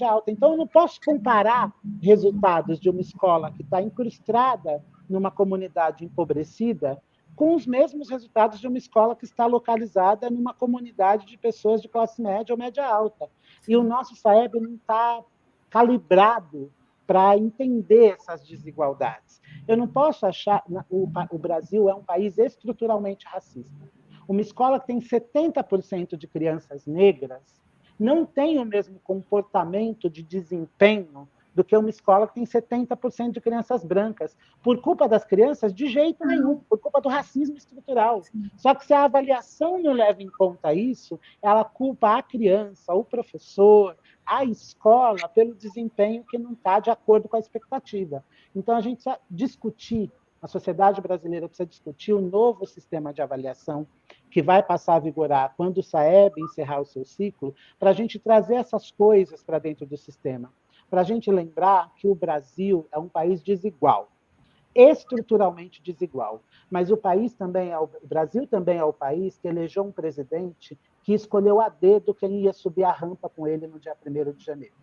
alta. Então, eu não posso comparar resultados de uma escola que está incrustada numa comunidade empobrecida com os mesmos resultados de uma escola que está localizada numa comunidade de pessoas de classe média ou média alta. E o nosso SAEB não está calibrado para entender essas desigualdades. Eu não posso achar... O Brasil é um país estruturalmente racista. Uma escola que tem 70% de crianças negras não tem o mesmo comportamento de desempenho do que uma escola que tem 70% de crianças brancas. Por culpa das crianças, de jeito nenhum, por culpa do racismo estrutural. Só que se a avaliação não leva em conta isso, ela culpa a criança, o professor, a escola pelo desempenho que não está de acordo com a expectativa. Então, a gente precisa discutir, a sociedade brasileira precisa discutir o novo sistema de avaliação que vai passar a vigorar quando o SAEB encerrar o seu ciclo, para a gente trazer essas coisas para dentro do sistema. Para a gente lembrar que o Brasil é um país desigual, estruturalmente desigual. Mas o Brasil também é o país que elegeu um presidente que escolheu a dedo quem ia subir a rampa com ele no dia 1º de janeiro.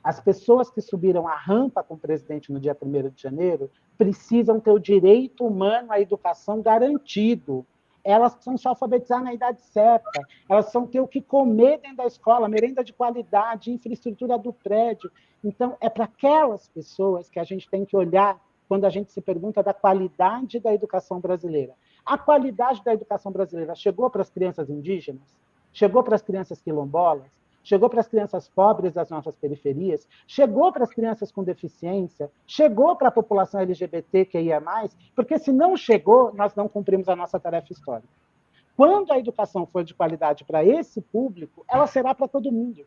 As pessoas que subiram a rampa com o presidente no dia 1º de janeiro precisam ter o direito humano à educação garantido. Elas precisam se alfabetizar na idade certa, elas precisam ter o que comer dentro da escola, merenda de qualidade, infraestrutura do prédio. Então, é para aquelas pessoas que a gente tem que olhar quando a gente se pergunta da qualidade da educação brasileira. A qualidade da educação brasileira chegou para as crianças indígenas? Chegou para as crianças quilombolas? Chegou para as crianças pobres das nossas periferias? Chegou para as crianças com deficiência? Chegou para a população LGBTQIA+? Porque se não chegou, nós não cumprimos a nossa tarefa histórica. Quando a educação for de qualidade para esse público, ela será para todo mundo.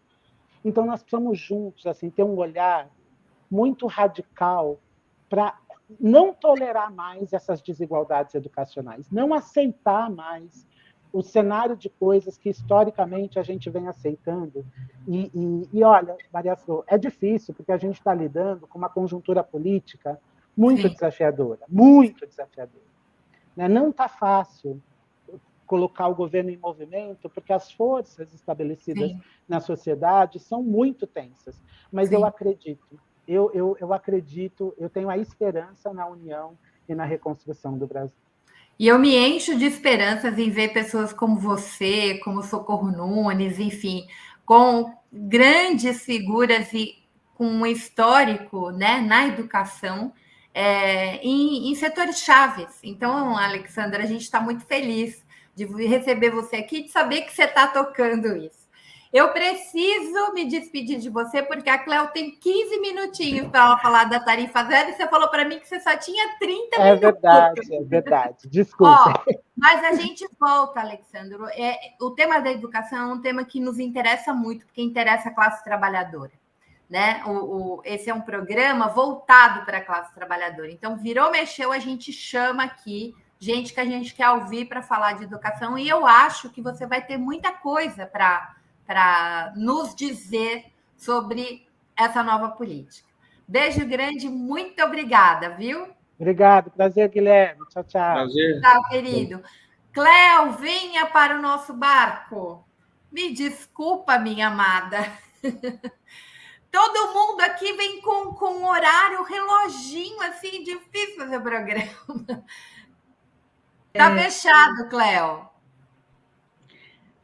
Então, nós precisamos juntos assim, ter um olhar muito radical para não tolerar mais essas desigualdades educacionais, não aceitar mais o cenário de coisas que, historicamente, a gente vem aceitando. E olha, Maria Flor, é difícil, porque a gente está lidando com uma conjuntura política muito desafiadora, muito desafiadora. Não está fácil colocar o governo em movimento, porque as forças estabelecidas na sociedade são muito tensas. Mas eu acredito, eu acredito, eu tenho a esperança na união e na reconstrução do Brasil. E eu me encho de esperanças em ver pessoas como você, como Socorro Nunes, enfim, com grandes figuras e com um histórico, né, na educação, em setores chaves. Então, Alexandra, a gente está muito feliz de receber você aqui e de saber que você está tocando isso. Eu preciso me despedir de você, porque a Cléo tem 15 minutinhos para ela falar da tarifa zero, e você falou para mim que você só tinha 30 minutos. É verdade. Desculpa. Mas a gente volta, Alexandro. O tema da educação é um tema que nos interessa muito, porque interessa a classe trabalhadora. Né? Esse é um programa voltado para a classe trabalhadora. Então, virou, mexeu, a gente chama aqui gente que a gente quer ouvir para falar de educação, e eu acho que você vai ter muita coisa para nos dizer sobre essa nova política. Beijo grande, muito obrigada, viu? Obrigado, prazer, Guilherme. Tchau, tchau. Prazer. Tchau, querido. Cléo, venha para o nosso barco. Me desculpa, minha amada. Todo mundo aqui vem com um horário, reloginho, assim, difícil fazer o programa. Está fechado, Cléo.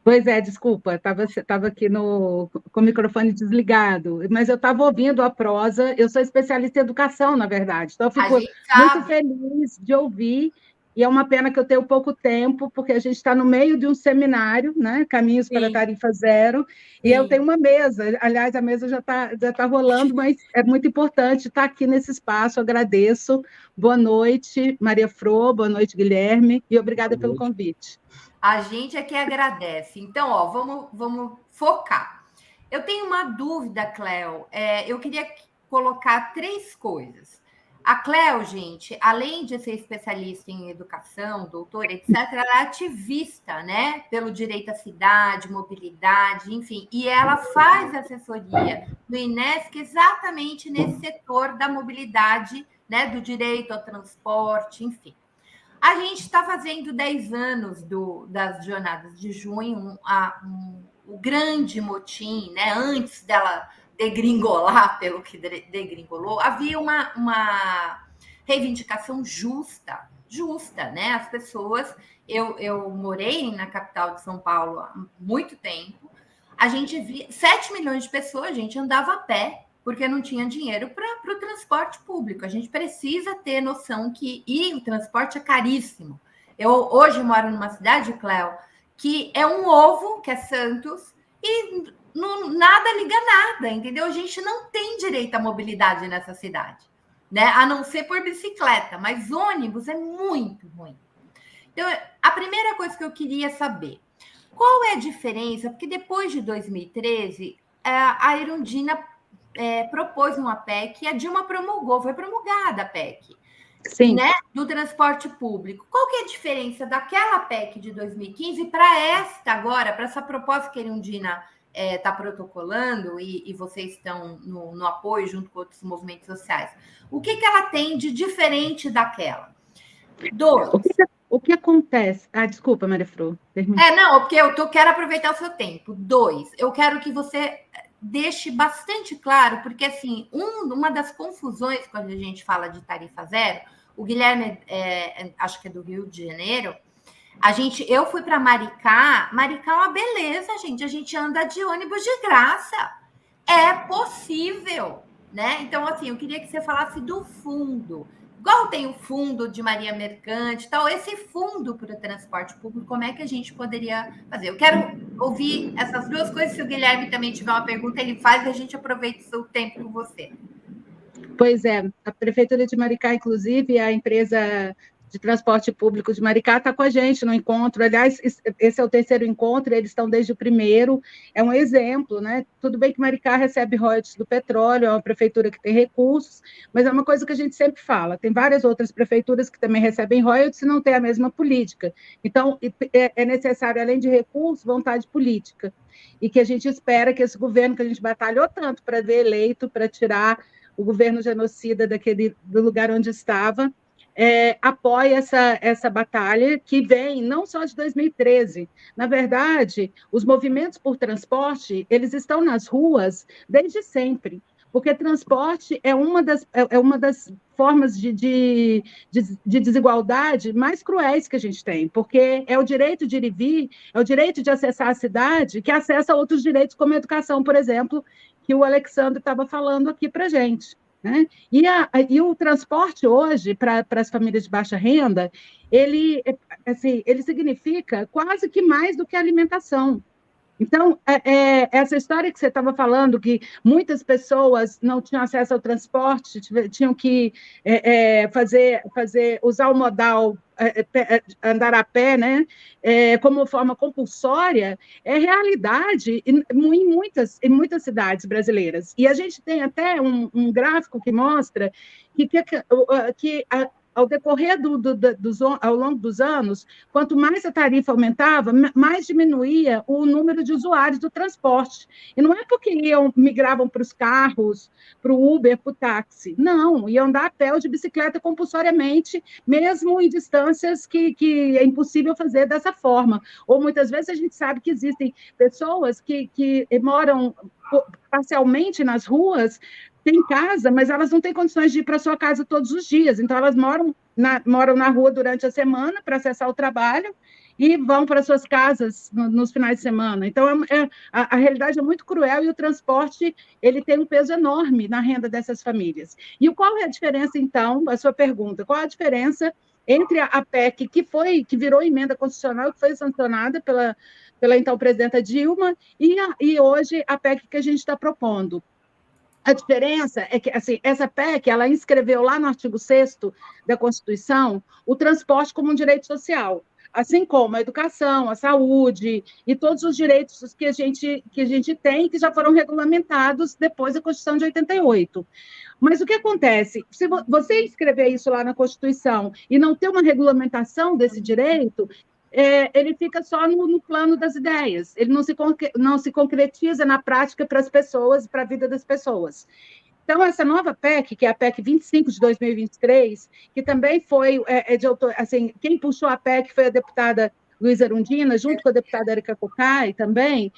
Pois é, desculpa, estava aqui com o microfone desligado, mas eu estava ouvindo a prosa, eu sou especialista em educação, na verdade, então eu fico muito feliz de ouvir, e é uma pena que eu tenho pouco tempo, porque a gente está no meio de um seminário, né, Caminhos para a Tarifa Zero, e eu tenho uma mesa, aliás, a mesa já tá rolando, mas é muito importante estar aqui nesse espaço, agradeço, boa noite, Maria Fro, boa noite, Guilherme, e obrigada pelo convite. A gente é que agradece. Então, vamos focar. Eu tenho uma dúvida, Cléo. Eu queria colocar 3 coisas. A Cléo, gente, além de ser especialista em educação, doutora, etc., ela é ativista, né, pelo direito à cidade, mobilidade, enfim, e ela faz assessoria do INESC exatamente nesse setor da mobilidade, né, do direito ao transporte, enfim. A gente está fazendo 10 anos das jornadas de junho, o grande motim, né, antes dela degringolar pelo que degringolou, havia uma reivindicação justa, né? As pessoas, eu morei na capital de São Paulo há muito tempo, a gente via 7 milhões de pessoas, a gente andava a pé, porque não tinha dinheiro para o transporte público. A gente precisa ter noção que o transporte é caríssimo. Eu hoje moro numa cidade, Cléo, que é um ovo, que é Santos, e nada liga nada, entendeu? A gente não tem direito à mobilidade nessa cidade, né? A não ser por bicicleta, mas ônibus é muito ruim. Então, a primeira coisa que eu queria saber, qual é a diferença? Porque depois de 2013, a Erundina propôs uma PEC e a Dilma promulgou, foi promulgada a PEC. Sim. Né, do transporte público. Qual que é a diferença daquela PEC de 2015 para esta agora, para essa proposta que a Erundina está protocolando e vocês estão no apoio junto com outros movimentos sociais? O que ela tem de diferente daquela? 2. O que acontece? Desculpa, Maria Fru. Não, porque eu quero aproveitar o seu tempo. 2. Eu quero que você deixe bastante claro, porque assim, uma das confusões quando a gente fala de tarifa zero, o Guilherme, acho que é do Rio de Janeiro, eu fui para Maricá é uma beleza, gente, a gente anda de ônibus de graça, é possível, né? Então, assim, eu queria que você falasse do fundo, igual tem o fundo de Maria Mercante, tal, esse fundo para o transporte público, como é que a gente poderia fazer? Eu quero ouvir essas 2 coisas, se o Guilherme também tiver uma pergunta, ele faz e a gente aproveita o seu tempo com você. Pois é, a Prefeitura de Maricá, inclusive, a empresa de transporte público de Maricá está com a gente no encontro. Aliás, esse é o 3º encontro, eles estão desde o 1º, é um exemplo, né? Tudo bem que Maricá recebe royalties do petróleo, é uma prefeitura que tem recursos, mas é uma coisa que a gente sempre fala, tem várias outras prefeituras que também recebem royalties e não têm a mesma política. Então, é necessário, além de recursos, vontade política, e que a gente espera que esse governo que a gente batalhou tanto para ver eleito, para tirar o governo genocida do lugar onde estava, apoia essa batalha que vem não só de 2013. Na verdade, os movimentos por transporte, eles estão nas ruas desde sempre, porque transporte é uma das formas de desigualdade mais cruéis que a gente tem, porque é o direito de ir e vir, é o direito de acessar a cidade, que acessa outros direitos, como a educação, por exemplo, que o Alexandre estava falando aqui para a gente. Né? E o transporte hoje, para as famílias de baixa renda, ele significa quase que mais do que alimentação. Então, essa história que você estava falando, que muitas pessoas não tinham acesso ao transporte, tinham que usar o modal, andar a pé, né, como forma compulsória, é realidade em muitas cidades brasileiras. E a gente tem até um gráfico que mostra que ao decorrer ao longo dos anos, quanto mais a tarifa aumentava, mais diminuía o número de usuários do transporte. E não é porque migravam para os carros, para o Uber, para o táxi. Não, iam andar a pé ou de bicicleta compulsoriamente, mesmo em distâncias que é impossível fazer dessa forma. Ou muitas vezes a gente sabe que existem pessoas que moram parcialmente nas ruas, tem casa, mas elas não têm condições de ir para sua casa todos os dias, então elas moram na rua durante a semana para acessar o trabalho e vão para suas casas nos finais de semana. Então, a realidade é muito cruel e o transporte ele tem um peso enorme na renda dessas famílias. E qual é a diferença, então, a sua pergunta, qual a diferença entre a PEC, que virou emenda constitucional, que foi sancionada pela então presidenta Dilma, e hoje a PEC que a gente está propondo? A diferença é que assim, essa PEC ela inscreveu lá no artigo 6º da Constituição o transporte como um direito social. assim como a educação, a saúde e todos os direitos que a gente tem, que já foram regulamentados depois da Constituição de 88. Mas o que acontece? Se você escrever isso lá na Constituição e não ter uma regulamentação desse direito, ele fica só no plano das ideias, ele não se concretiza na prática para as pessoas, para a vida das pessoas. Então, essa nova PEC, que é a PEC 25 de 2023, que também foi de autor, assim, quem puxou a PEC foi a deputada Luísa Erundina, junto com a deputada Érica Cocai também.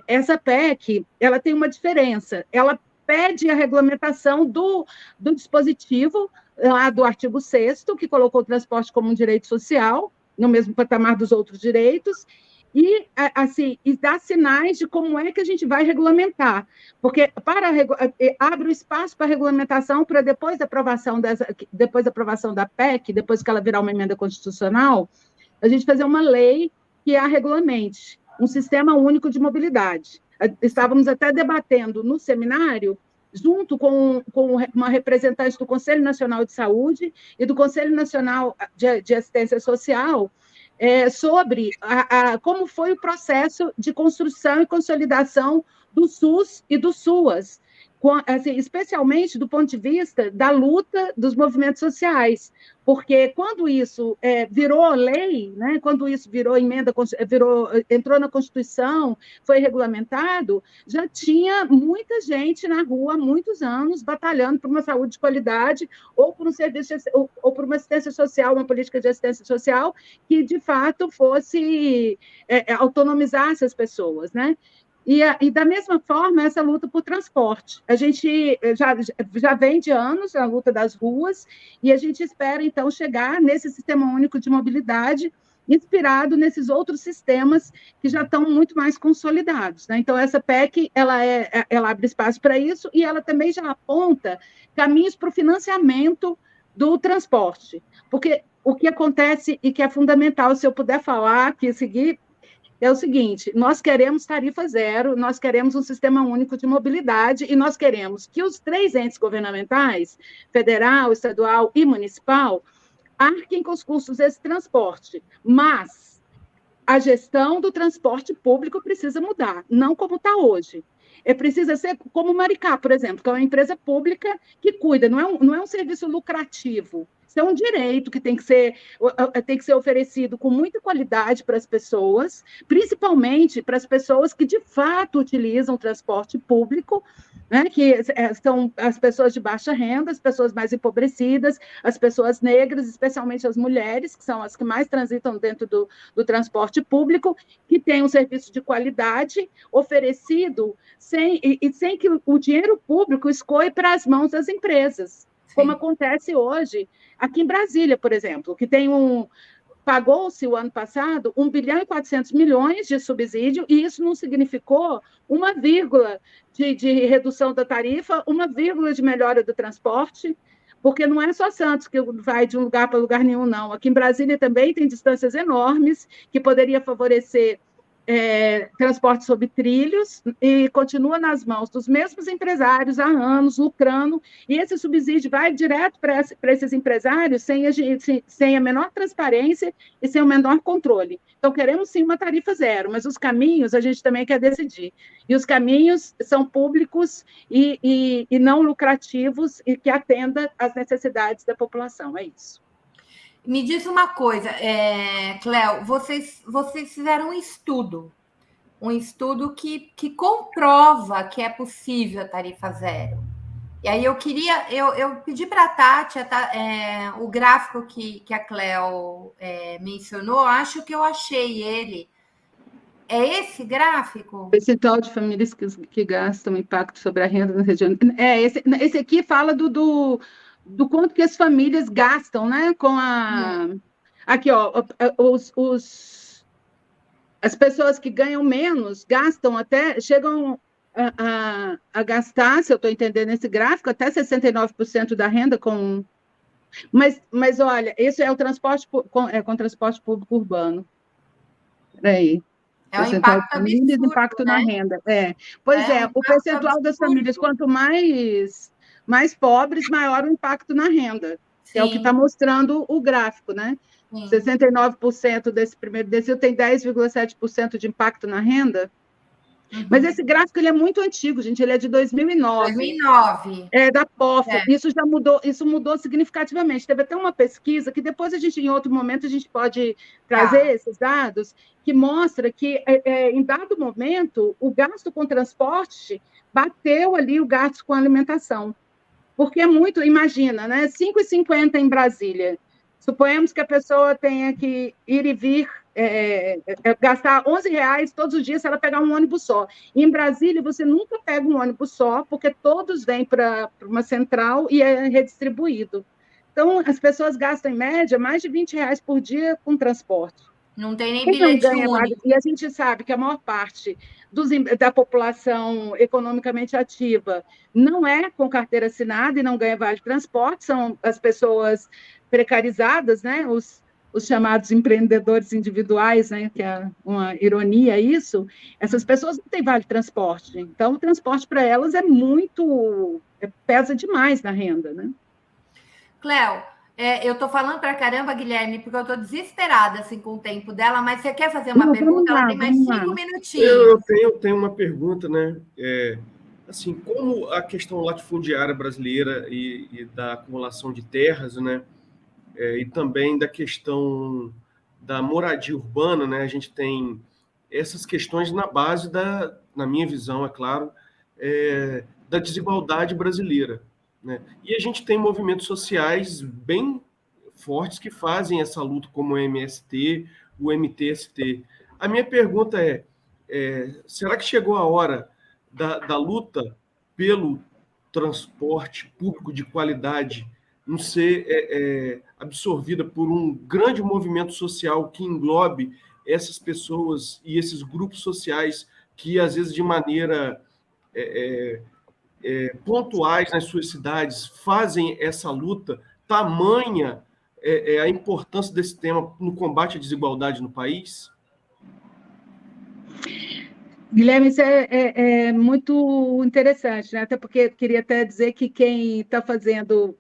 Essa PEC, ela tem uma diferença, ela pede a regulamentação do dispositivo lá do artigo 6º, que colocou o transporte como um direito social, no mesmo patamar dos outros direitos, e, assim, e dá sinais de como é que a gente vai regulamentar, porque abre o espaço para regulamentação para depois da aprovação da PEC, depois que ela virar uma emenda constitucional, a gente fazer uma lei que a regulamente, um sistema único de mobilidade. Estávamos até debatendo no seminário, junto com uma representante do Conselho Nacional de Saúde e do Conselho Nacional de Assistência Social, sobre como foi o processo de construção e consolidação do SUS e do SUAS, assim, especialmente do ponto de vista da luta dos movimentos sociais, porque quando isso virou lei, né, quando isso virou emenda, entrou na Constituição, foi regulamentado, já tinha muita gente na rua há muitos anos batalhando por uma saúde de qualidade ou por um serviço ou por uma assistência social, uma política de assistência social que de fato fosse autonomizasse as pessoas, né? E da mesma forma, essa luta por transporte. A gente já vem de anos a luta das ruas, e a gente espera, então, chegar nesse sistema único de mobilidade, inspirado nesses outros sistemas que já estão muito mais consolidados, né? Então, essa PEC, ela abre espaço para isso, e ela também já aponta caminhos para o financiamento do transporte. Porque o que acontece, e que é fundamental, se eu puder falar, aqui, seguir, é o seguinte: nós queremos tarifa zero, nós queremos um sistema único de mobilidade e nós queremos que os 3 entes governamentais, federal, estadual e municipal, arquem com os custos desse transporte, mas a gestão do transporte público precisa mudar, não como está hoje. Precisa ser como Maricá, por exemplo, que é uma empresa pública que cuida, não é um serviço lucrativo. Isso é um direito que tem que ser oferecido com muita qualidade para as pessoas, principalmente para as pessoas que, de fato, utilizam o transporte público, né, que são as pessoas de baixa renda, as pessoas mais empobrecidas, as pessoas negras, especialmente as mulheres, que são as que mais transitam dentro do transporte público, que tem um serviço de qualidade oferecido sem que o dinheiro público escoe para as mãos das empresas. Sim. Como acontece hoje aqui em Brasília, por exemplo, que pagou-se o ano passado 1 bilhão e 400 milhões de subsídio, e isso não significou uma vírgula de redução da tarifa, uma vírgula de melhora do transporte, porque não é só Santos que vai de um lugar para lugar nenhum, não. Aqui em Brasília também tem distâncias enormes que poderia favorecer transporte sobre trilhos, e continua nas mãos dos mesmos empresários há anos, lucrando, e esse subsídio vai direto para esses empresários sem a menor transparência e sem o menor controle. Então, queremos sim uma tarifa zero, mas os caminhos a gente também quer decidir. E os caminhos são públicos e não lucrativos, e que atenda às necessidades da população. É isso. Me diz uma coisa, Cléo, vocês fizeram um estudo que comprova que é possível a tarifa zero. E aí eu pedi para a Tati, o gráfico que a Cléo mencionou, acho que eu achei ele. É esse gráfico? Percentual de famílias que gastam impacto sobre a renda na região. Esse aqui fala do quanto que as famílias gastam, né? Com a. Aqui, ó, as pessoas que ganham menos gastam chegam a gastar, se eu estou entendendo esse gráfico, até 69% da renda com. Mas olha, esse é o transporte com transporte público urbano. Peraí. É um impacto absurdo, impacto na renda. Pois o percentual das famílias, quanto mais pobres, maior o impacto na renda. que é o que está mostrando o gráfico, né? Sim. 69% desse primeiro decil tem 10,7% de impacto na renda. Uhum. Mas esse gráfico ele é muito antigo, gente, ele é de 2009. 2009. É da POF. Isso já mudou, isso mudou significativamente. Teve até uma pesquisa que depois em outro momento, a gente pode trazer esses dados, que mostra que, em dado momento, o gasto com transporte bateu ali o gasto com alimentação. Porque é muito, imagina, né? 5,50 em Brasília. Suponhamos que a pessoa tenha que ir e vir, gastar R$11 todos os dias se ela pegar um ônibus só. E em Brasília, você nunca pega um ônibus só, porque todos vêm para uma central e é redistribuído. Então, as pessoas gastam, em média, mais de R$20 por dia com transporte. Não tem nem bilhete único. E a gente sabe que a maior parte da população economicamente ativa não é com carteira assinada e não ganha vale transporte, são as pessoas precarizadas, né? Os chamados empreendedores individuais, né? Que é uma ironia isso. Essas pessoas não têm vale transporte. Então, o transporte para elas pesa demais na renda, né? Cléo, eu estou falando para caramba, Guilherme, porque eu estou desesperada assim, com o tempo dela, mas você quer fazer uma pergunta? Ela tem mais 5 minutinhos. Eu tenho uma pergunta, né? Assim, como a questão latifundiária brasileira e da acumulação de terras, né? E também da questão da moradia urbana, né? A gente tem essas questões na base na minha visão, é claro, da desigualdade brasileira, né? E a gente tem movimentos sociais bem fortes que fazem essa luta, como o MST, o MTST. A minha pergunta será que chegou a hora da luta pelo transporte público de qualidade não ser absorvida por um grande movimento social que englobe essas pessoas e esses grupos sociais que, às vezes, de maneira pontuais nas suas cidades, fazem essa luta? Tamanha a importância desse tema no combate à desigualdade no país? Guilherme, isso é muito interessante, né? Até porque queria até dizer que quem está fazendo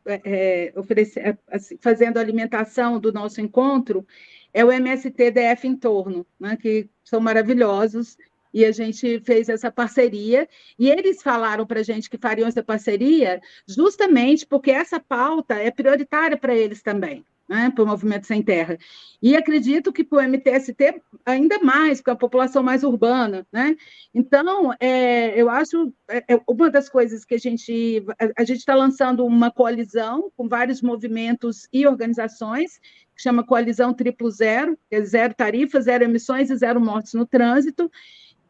fazendo a alimentação do nosso encontro é o MST-DF Entorno, né? Que são maravilhosos, e a gente fez essa parceria, e eles falaram para a gente que fariam essa parceria justamente porque essa pauta é prioritária para eles também, né, para o Movimento Sem Terra. E acredito que para o MTST ainda mais, para a população mais urbana, né? Então, eu acho uma das coisas que a gente está lançando uma coalizão com vários movimentos e organizações, que chama Coalizão 000, que é zero tarifas, zero emissões e zero mortes no trânsito.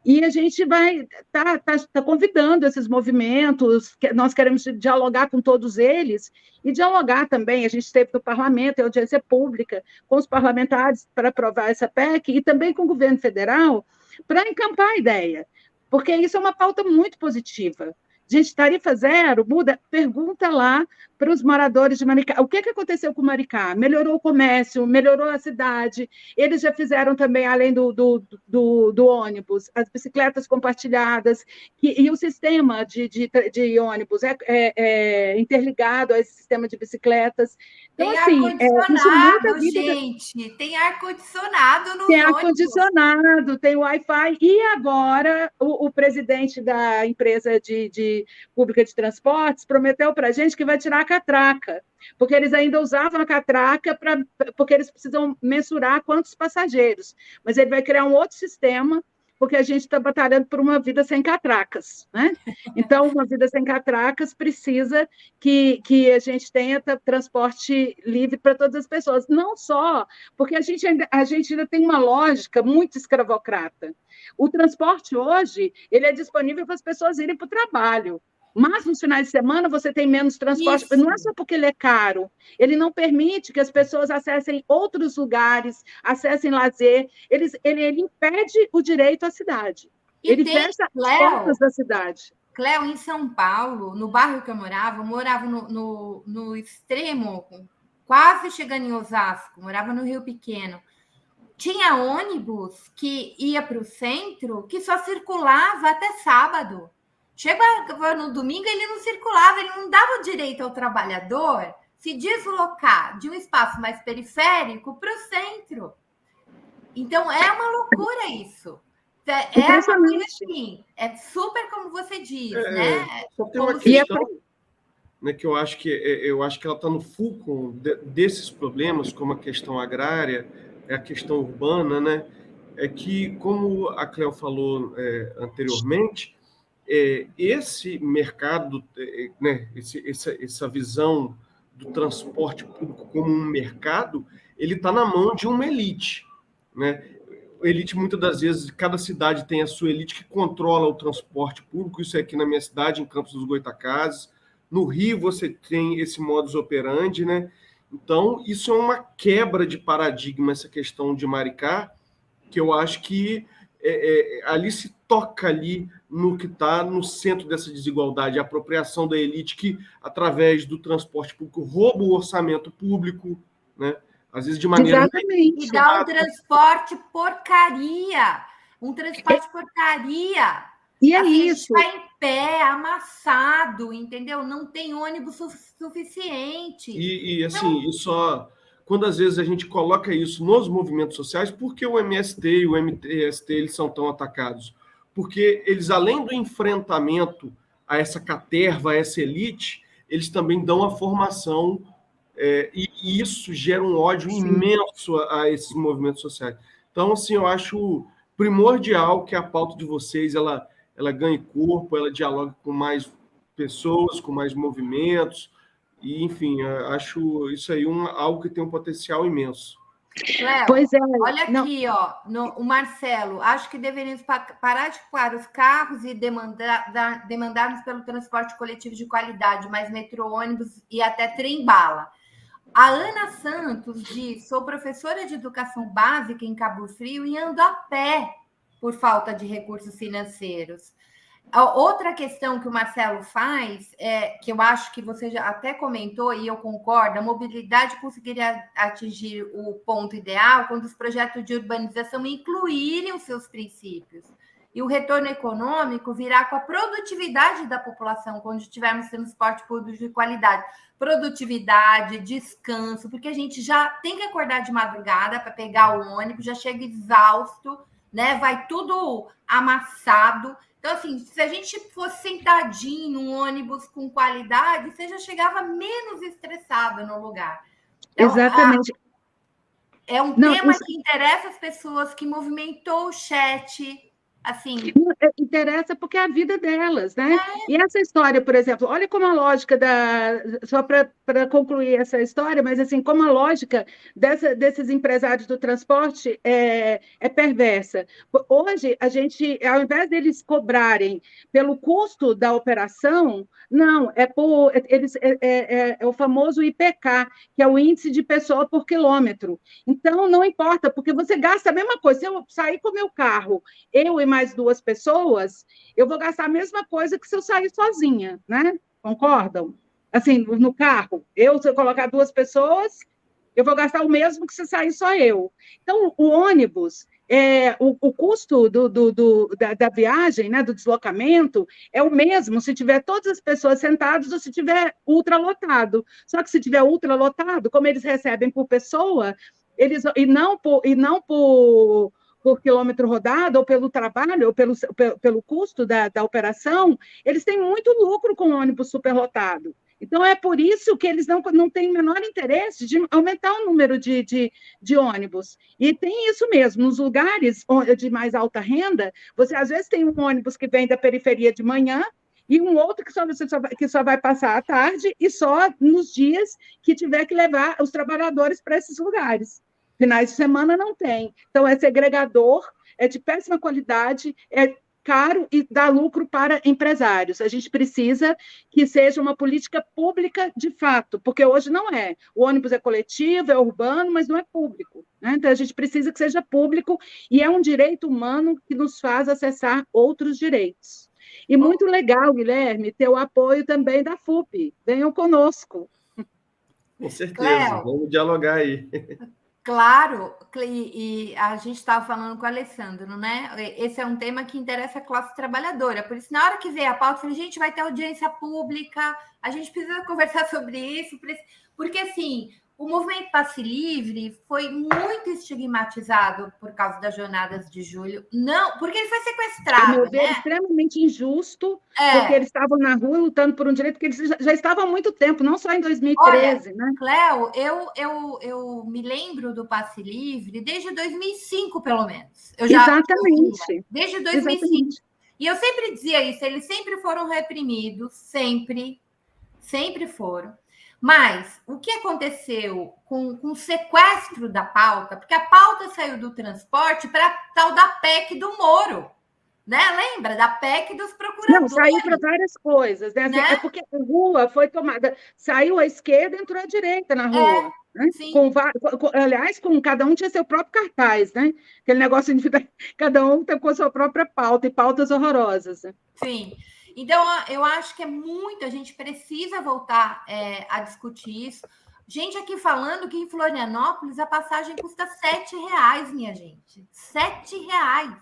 E a gente vai tá convidando esses movimentos, nós queremos dialogar com todos eles, e dialogar também, a gente esteve no parlamento, em audiência pública, com os parlamentares para aprovar essa PEC, e também com o governo federal, para encampar a ideia, porque isso é uma pauta muito positiva. Gente, tarifa zero, pergunta lá para os moradores de Maricá. O que aconteceu com Maricá? Melhorou o comércio, melhorou a cidade. Eles já fizeram também, além do ônibus, as bicicletas compartilhadas, e o sistema de ônibus é interligado a esse sistema de bicicletas. Então, tem assim, ar-condicionado, gente. Tem ar-condicionado no ônibus. Tem ar-condicionado, tem Wi-Fi. E agora, o presidente da empresa pública de transportes prometeu para a gente que vai tirar a catraca, porque eles ainda usavam a catraca porque eles precisam mensurar quantos passageiros, mas ele vai criar um outro sistema, porque a gente está batalhando por uma vida sem catracas, né? Então, uma vida sem catracas precisa que a gente tenha transporte livre para todas as pessoas, não só porque a gente ainda tem uma lógica muito escravocrata. O transporte hoje ele é disponível para as pessoas irem para o trabalho, mas nos finais de semana você tem menos transporte. Isso. Não é só porque ele é caro, ele não permite que as pessoas acessem outros lugares, acessem lazer, ele impede o direito à cidade. Ele fecha as portas da cidade. Cléo, em São Paulo, no bairro que eu morava no extremo, quase chegando em Osasco, morava no Rio Pequeno. Tinha ônibus que ia para o centro que só circulava até sábado. Chegava no domingo, ele não circulava, ele não dava o direito ao trabalhador se deslocar de um espaço mais periférico para o centro. Então, é uma loucura isso. É uma coisa assim, é super como você diz, né? Só tem uma questão, né, que eu acho que ela está no fulcro desses problemas, como a questão agrária, a questão urbana, né? É que, como a Cléo falou anteriormente, esse mercado, né, essa visão do transporte público como um mercado, ele está na mão de uma elite, né? Elite, muitas das vezes, cada cidade tem a sua elite que controla o transporte público. Isso é aqui na minha cidade, em Campos dos Goytacazes. No Rio, você tem esse modus operandi, né? Então, isso é uma quebra de paradigma, essa questão de Maricá, que eu acho que ali se toca ali no que está no centro dessa desigualdade, a apropriação da elite que, através do transporte público, rouba o orçamento público, né? Às vezes de maneira... Exatamente. E dá um transporte porcaria. Um transporte porcaria. E é assim, isso. A gente está em pé, amassado, entendeu? Não tem ônibus suficiente. E assim, quando às vezes a gente coloca isso nos movimentos sociais, por que o MST e o MTST eles são tão atacados? Porque eles, além do enfrentamento a essa caterva, a essa elite, eles também dão a formação, e isso gera um ódio imenso a esses movimentos sociais. Então, assim, eu acho primordial que a pauta de vocês ela ganhe corpo, ela dialogue com mais pessoas, com mais movimentos, e, enfim, acho isso aí algo que tem um potencial imenso. Cléo, pois é. Olha aqui, ó, o Marcelo, acho que deveríamos parar de ocupar os carros e demandarmos pelo transporte coletivo de qualidade, mais metrô, ônibus e até trem-bala. A Ana Santos diz: sou professora de educação básica em Cabo Frio e ando a pé por falta de recursos financeiros. A outra questão que o Marcelo faz, que eu acho que você já até comentou e eu concordo, a mobilidade conseguiria atingir o ponto ideal quando os projetos de urbanização incluírem os seus princípios. E o retorno econômico virá com a produtividade da população, quando tivermos transporte público de qualidade. Produtividade, descanso, porque a gente já tem que acordar de madrugada para pegar o ônibus, já chega exausto, né? Vai tudo amassado. Então, assim, se a gente fosse sentadinho num ônibus com qualidade, você já chegava menos estressado no lugar. Então, exatamente. É um tema que interessa as pessoas, que movimentou o chat. Assim, interessa porque é a vida delas, né? E essa história, por exemplo, olha como a lógica só para concluir essa história, mas assim, como a lógica desses empresários do transporte é perversa. Hoje, a gente, ao invés deles cobrarem pelo custo da operação, não, é o famoso IPK, que é o índice de pessoa por quilômetro. Então, não importa, porque você gasta a mesma coisa. Se eu sair com o meu carro, eu e mais 2 pessoas, eu vou gastar a mesma coisa que se eu sair sozinha, né? Concordam? Assim, no carro, se eu colocar 2 pessoas, eu vou gastar o mesmo que se sair só eu. Então, o ônibus, o custo da viagem, né, do deslocamento, é o mesmo se tiver todas as pessoas sentadas ou se tiver ultralotado. Só que se tiver ultralotado, como eles recebem por pessoa, e não por quilômetro rodado, ou pelo trabalho, ou pelo custo da operação, eles têm muito lucro com o ônibus superlotado. Então, é por isso que eles não têm o menor interesse de aumentar o número de ônibus. E tem isso mesmo, nos lugares de mais alta renda, você às vezes tem um ônibus que vem da periferia de manhã, e um outro que só vai passar à tarde, e só nos dias que tiver que levar os trabalhadores para esses lugares. Finais de semana não tem. Então, é segregador, é de péssima qualidade, é caro e dá lucro para empresários. A gente precisa que seja uma política pública de fato, porque hoje não é. O ônibus é coletivo, é urbano, mas não é público, né? Então, a gente precisa que seja público e é um direito humano que nos faz acessar outros direitos. E muito legal, Guilherme, ter o apoio também da FUP. Venham conosco. Com certeza, Cléo, vamos dialogar aí. Claro, e a gente estava falando com o Alessandro, né? Esse é um tema que interessa a classe trabalhadora. Por isso, na hora que veio a pauta, eu falei, gente, vai ter audiência pública, a gente precisa conversar sobre isso, Porque, assim, o movimento Passe Livre foi muito estigmatizado por causa das jornadas de julho. Não, porque ele foi A sequestrado, meu ver, né? extremamente injusto, porque eles estavam na rua lutando por um direito que eles já estavam há muito tempo, não só em Olha, 2013, né? Cléo, eu me lembro do Passe Livre desde 2005, pelo menos. Eu já Exatamente. desde 2005. Exatamente. E eu sempre dizia isso, eles sempre foram reprimidos, sempre foram. Mas o que aconteceu com o sequestro da pauta? Porque a pauta saiu do transporte para tal da PEC do Moro, né? Lembra da PEC dos Não, procuradores? saiu para várias coisas, né? Assim, Né? é porque a rua foi tomada, saiu a esquerda, entrou a direita na rua. Né? Sim. Aliás, cada um tinha seu próprio cartaz, né? Aquele negócio de cada um com a sua própria pauta, e pautas horrorosas. Né? Sim. Então, eu acho que a gente precisa voltar a discutir isso. Gente aqui falando que em Florianópolis a passagem custa R$7, minha gente. R$7.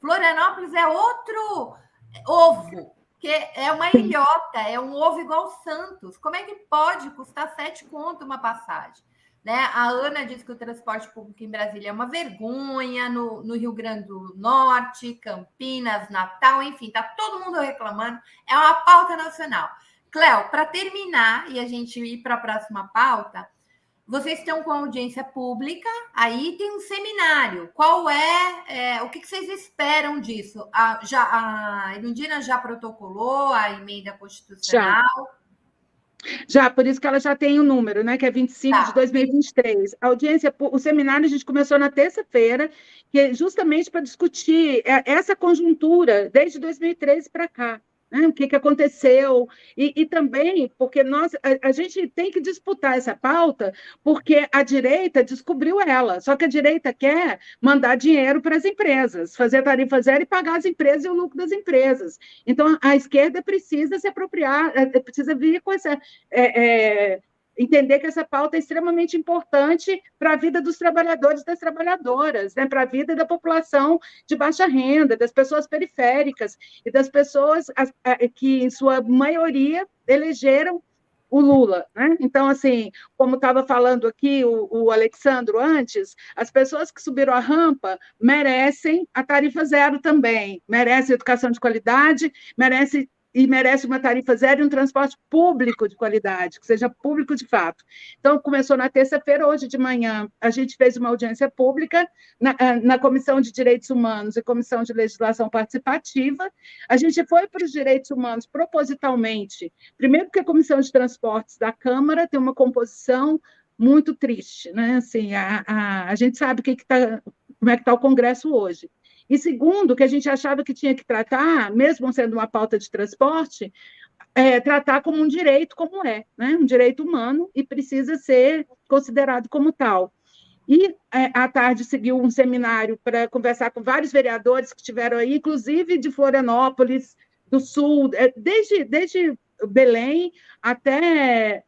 Florianópolis é outro ovo, que é uma ilhota, é um ovo igual Santos. Como é que pode custar 7 conto uma passagem? Né? A Ana diz que o transporte público em Brasília é uma vergonha, no Rio Grande do Norte, Campinas, Natal, enfim, está todo mundo reclamando. É uma pauta nacional. Cléo, para terminar e a gente ir para a próxima pauta, vocês estão com audiência pública, aí tem um seminário. Qual o que vocês esperam disso? A Erundina já protocolou a emenda constitucional? Já, por isso que ela já tem o número, né? Que é 25 de 2023. A audiência, o seminário a gente começou na terça-feira, que é justamente para discutir essa conjuntura desde 2013 para cá. Né? O que aconteceu, e também porque a gente tem que disputar essa pauta, porque a direita descobriu ela, só que a direita quer mandar dinheiro para as empresas, fazer tarifa zero e pagar as empresas e o lucro das empresas. Então, a esquerda precisa se apropriar, precisa vir com essa. Entender que essa pauta é extremamente importante para a vida dos trabalhadores e das trabalhadoras, né? Para a vida da população de baixa renda, das pessoas periféricas e das pessoas que, em sua maioria, elegeram o Lula. Né? Então, assim, como estava falando aqui o Alexandro antes, as pessoas que subiram a rampa merecem a tarifa zero também, merecem educação de qualidade, merece uma tarifa zero e um transporte público de qualidade, que seja público de fato. Então, começou na terça-feira, hoje de manhã, a gente fez uma audiência pública na Comissão de Direitos Humanos e Comissão de Legislação Participativa. A gente foi para os direitos humanos propositalmente, primeiro porque a Comissão de Transportes da Câmara tem uma composição muito triste, né? Assim, a gente sabe como é que está o Congresso hoje. E segundo, que a gente achava que tinha que tratar, mesmo sendo uma pauta de transporte, tratar como um direito, como né? Um direito humano, e precisa ser considerado como tal. E, à tarde, seguiu um seminário para conversar com vários vereadores que estiveram aí, inclusive de Florianópolis, do Sul, desde Belém até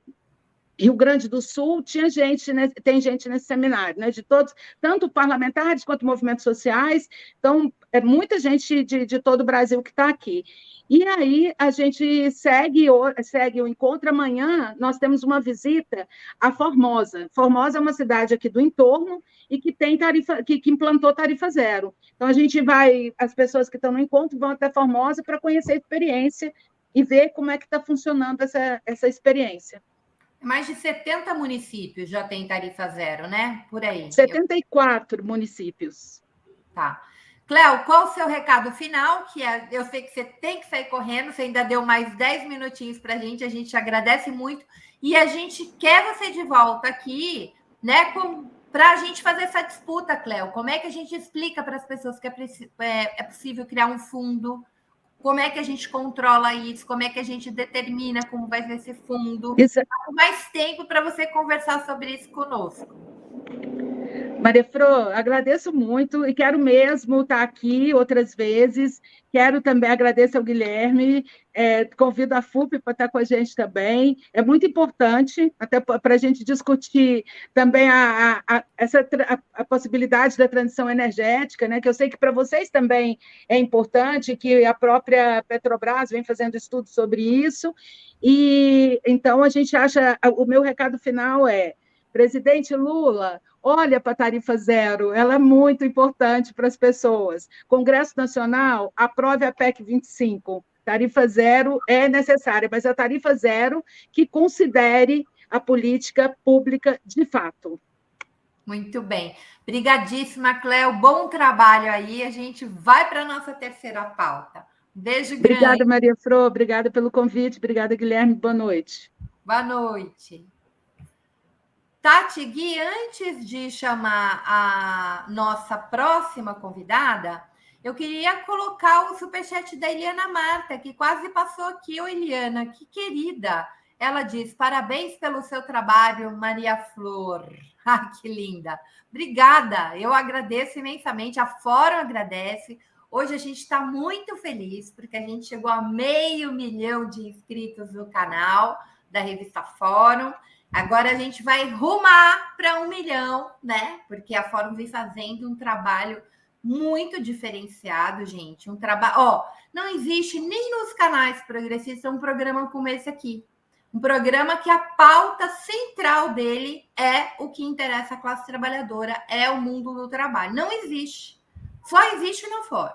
Rio Grande do Sul, tem gente nesse seminário, né, de todos, tanto parlamentares quanto movimentos sociais, então, é muita gente de todo o Brasil que está aqui. E aí, a gente segue o encontro. Amanhã, nós temos uma visita a Formosa. Formosa é uma cidade aqui do entorno e que tem que implantou tarifa zero. Então, as pessoas que estão no encontro vão até Formosa para conhecer a experiência e ver como é que está funcionando essa experiência. Mais de 70 municípios já tem tarifa zero, né? Por aí. 74 municípios. Tá. Cléo, qual o seu recado final? Eu sei que você tem que sair correndo, você ainda deu mais 10 minutinhos para a gente agradece muito. E a gente quer você de volta aqui, né? Para a gente fazer essa disputa, Cléo. Como é que a gente explica para as pessoas que é possível criar um fundo? Como é que a gente controla isso? Como é que a gente determina como vai ser esse fundo? Mais tempo para você conversar sobre isso conosco. Maria Fro, agradeço muito e quero mesmo estar aqui outras vezes. Quero também agradecer ao Guilherme, convido a FUP para estar com a gente também. É muito importante, até para a gente discutir também a possibilidade da transição energética, né? Que eu sei que para vocês também é importante, que a própria Petrobras vem fazendo estudos sobre isso. E então a gente acha, o meu recado final é: presidente Lula, olha para a tarifa zero, ela é muito importante para as pessoas. Congresso Nacional, aprove a PEC 25. Tarifa zero é necessária, mas a tarifa zero que considere a política pública de fato. Muito bem. Obrigadíssima, Cléo. Bom trabalho aí. A gente vai para a nossa terceira pauta. Beijo grande. Obrigada, Maria Fro. Obrigada pelo convite. Obrigada, Guilherme. Boa noite. Boa noite. Tati, Gui, antes de chamar a nossa próxima convidada, eu queria colocar o superchat da Eliana Marta, que quase passou aqui. Ô, Eliana, que querida. Ela diz, parabéns pelo seu trabalho, Maria Flor. Ah, que linda. Obrigada, eu agradeço imensamente, a Fórum agradece. Hoje a gente está muito feliz, porque a gente chegou a 500 mil de inscritos no canal da Revista Fórum. Agora a gente vai rumar para 1 milhão, né? Porque a Fórum vem fazendo um trabalho muito diferenciado, gente. Um trabalho. Não existe nem nos canais progressistas um programa como esse aqui. Um programa que a pauta central dele é o que interessa a classe trabalhadora, é o mundo do trabalho. Não existe. Só existe na Fórum.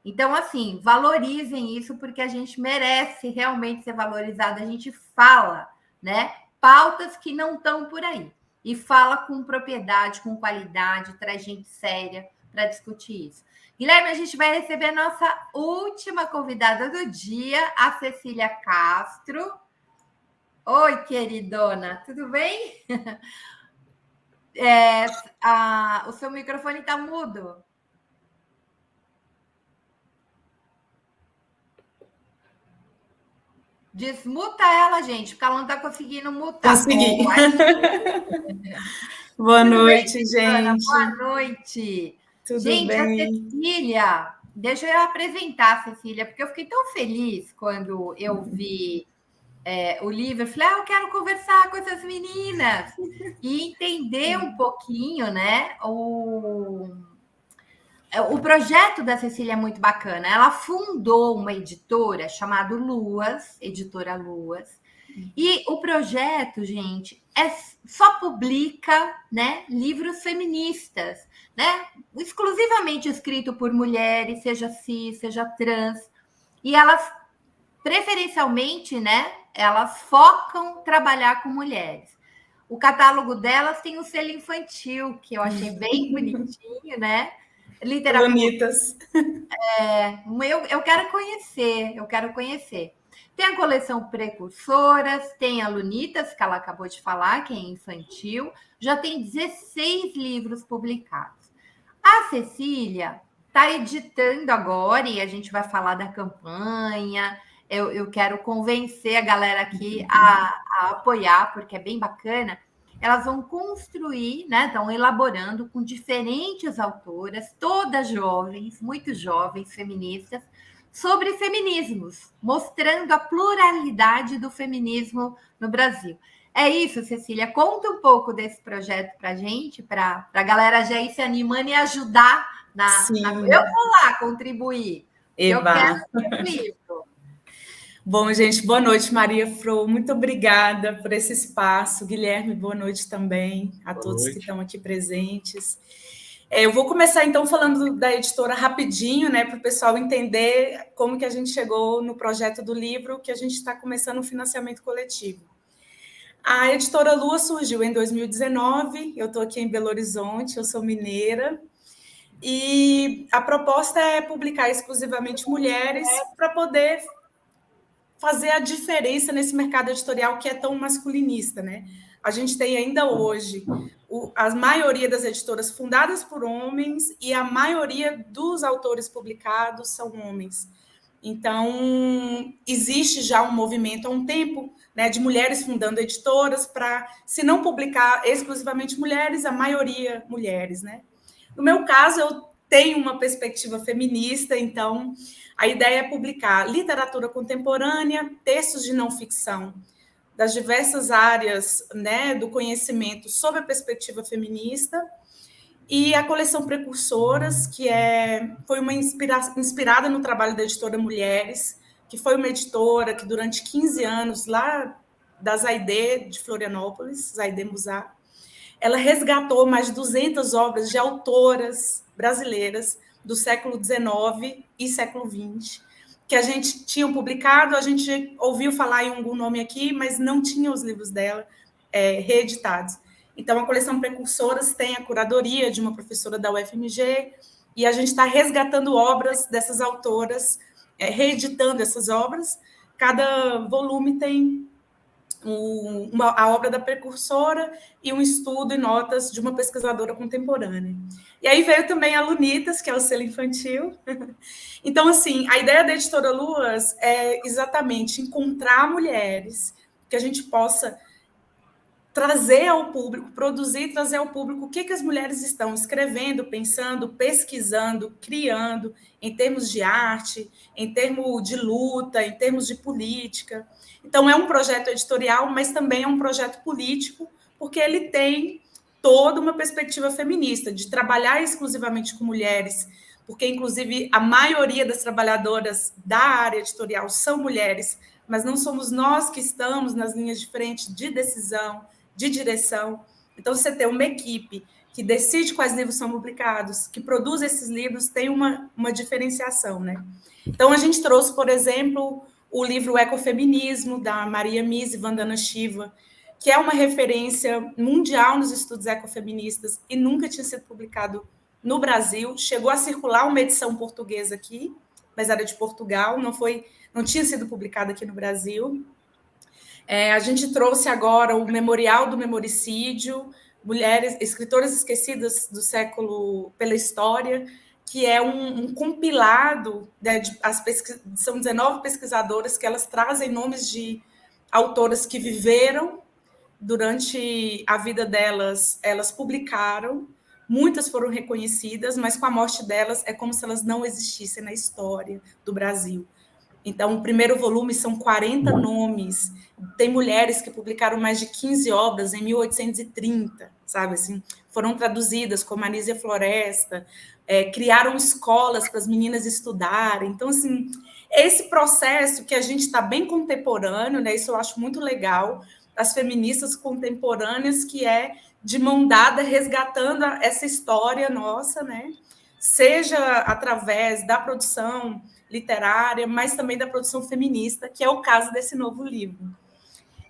Então, assim, valorizem isso, porque a gente merece realmente ser valorizado. A gente fala, né? Pautas que não estão por aí. E fala com propriedade, com qualidade, traz gente séria para discutir isso. Guilherme, a gente vai receber a nossa última convidada do dia, a Cecília Castro. Oi, queridona, tudo bem? O seu microfone está mudo. Desmuta ela, gente, porque ela não está conseguindo mutar. Consegui. Boa noite, bem, gente. Boa noite. Tudo gente, bem? A Cecília, deixa eu apresentar a Cecília, porque eu fiquei tão feliz quando eu vi o livro. Eu falei, eu quero conversar com essas meninas e entender um pouquinho, né? O projeto da Cecília é muito bacana. Ela fundou uma editora chamada Luas, Editora Luas. E o projeto, gente, só publica, né, livros feministas, né? Exclusivamente escrito por mulheres, seja cis, seja trans. E elas, preferencialmente, né, elas focam trabalhar com mulheres. O catálogo delas tem um selo infantil, que eu achei bem bonitinho, né? Literatura. Bonitas. Eu quero conhecer. Tem a coleção Precursoras, tem a Lunitas, que ela acabou de falar, que é infantil. Já tem 16 livros publicados. A Cecília está editando agora, e a gente vai falar da campanha. Eu quero convencer a galera aqui a apoiar, porque é bem bacana. Elas vão construir, né? Estão elaborando com diferentes autoras, todas jovens, muito jovens, feministas, sobre feminismos, mostrando a pluralidade do feminismo no Brasil. É isso, Cecília. Conta um pouco desse projeto para a gente, para a galera já ir se animando e ajudar. Eu vou lá contribuir. Eba. Eu quero esse livro. Bom, gente, boa noite, Maria Fro. Muito obrigada por esse espaço. Guilherme, boa noite também a todos que estão aqui presentes. Eu vou começar, então, falando da editora rapidinho, né, para o pessoal entender como que a gente chegou no projeto do livro, que a gente está começando um financiamento coletivo. A editora Lua surgiu em 2019, eu estou aqui em Belo Horizonte, eu sou mineira, e a proposta é publicar exclusivamente mulheres para poder fazer a diferença nesse mercado editorial que é tão masculinista, né? A gente tem ainda hoje a maioria das editoras fundadas por homens e a maioria dos autores publicados são homens. Então, existe já um movimento há um tempo, né, de mulheres fundando editoras para, se não publicar exclusivamente mulheres, a maioria mulheres, né? No meu caso, eu tenho uma perspectiva feminista, então a ideia é publicar literatura contemporânea, textos de não ficção, das diversas áreas, né, do conhecimento sob a perspectiva feminista, e a coleção Precursoras, que foi uma inspirada no trabalho da editora Mulheres, que foi uma editora que durante 15 anos, lá da Zaide de Florianópolis, Zaide Musá, ela resgatou mais de 200 obras de autoras brasileiras do século XIX e século XX, que a gente tinha publicado, a gente ouviu falar em algum nome aqui, mas não tinha os livros dela reeditados. Então, a coleção Precursoras tem a curadoria de uma professora da UFMG, e a gente está resgatando obras dessas autoras, reeditando essas obras. Cada volume tem a obra da precursora e um estudo e notas de uma pesquisadora contemporânea. E aí veio também a Lunitas, que é o selo infantil. Então, assim, a ideia da Editora Luas é exatamente encontrar mulheres que a gente possa trazer ao público, produzir e trazer ao público o que as mulheres estão escrevendo, pensando, pesquisando, criando, em termos de arte, em termos de luta, em termos de política. Então, é um projeto editorial, mas também é um projeto político, porque ele tem toda uma perspectiva feminista, de trabalhar exclusivamente com mulheres, porque, inclusive, a maioria das trabalhadoras da área editorial são mulheres, mas não somos nós que estamos nas linhas de frente de decisão, de direção. Então, você ter uma equipe que decide quais livros são publicados, que produz esses livros, tem uma diferenciação, né? Então, a gente trouxe, por exemplo, o livro Ecofeminismo, da Maria Mise Vandana Shiva, que é uma referência mundial nos estudos ecofeministas e nunca tinha sido publicado no Brasil. Chegou a circular uma edição portuguesa aqui, mas era de Portugal, não tinha sido publicada aqui no Brasil. A gente trouxe agora o Memorial do Memoricídio, Mulheres, Escritoras Esquecidas do Século pela História, que é um compilado, né, são 19 pesquisadoras que elas trazem nomes de autoras que viveram durante a vida delas, elas publicaram, muitas foram reconhecidas, mas com a morte delas é como se elas não existissem na história do Brasil. Então, o primeiro volume são 40 nomes. Tem mulheres que publicaram mais de 15 obras em 1830, sabe? Assim, foram traduzidas, como Anísia Floresta, criaram escolas para as meninas estudarem. Então, assim, esse processo que a gente está bem contemporâneo, né? Isso eu acho muito legal, as feministas contemporâneas, que é de mão dada, resgatando essa história nossa, né? Seja através da produção literária, mas também da produção feminista, que é o caso desse novo livro.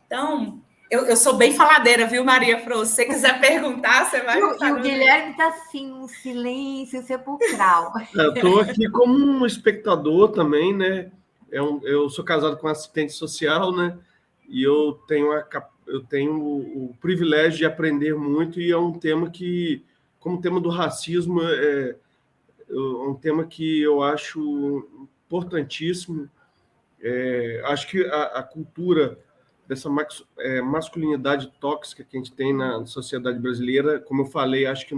Então, eu sou bem faladeira, viu, Maria Fro? Se você quiser perguntar, você vai... E o Guilherme está assim, um silêncio sepulcral. Estou aqui como um espectador também, né? Eu sou casado com assistente social, né? E eu tenho o privilégio de aprender muito, e é um tema que, como o tema do racismo, é um tema que eu acho importantíssimo. Acho que a cultura dessa masculinidade tóxica que a gente tem na sociedade brasileira, como eu falei, acho que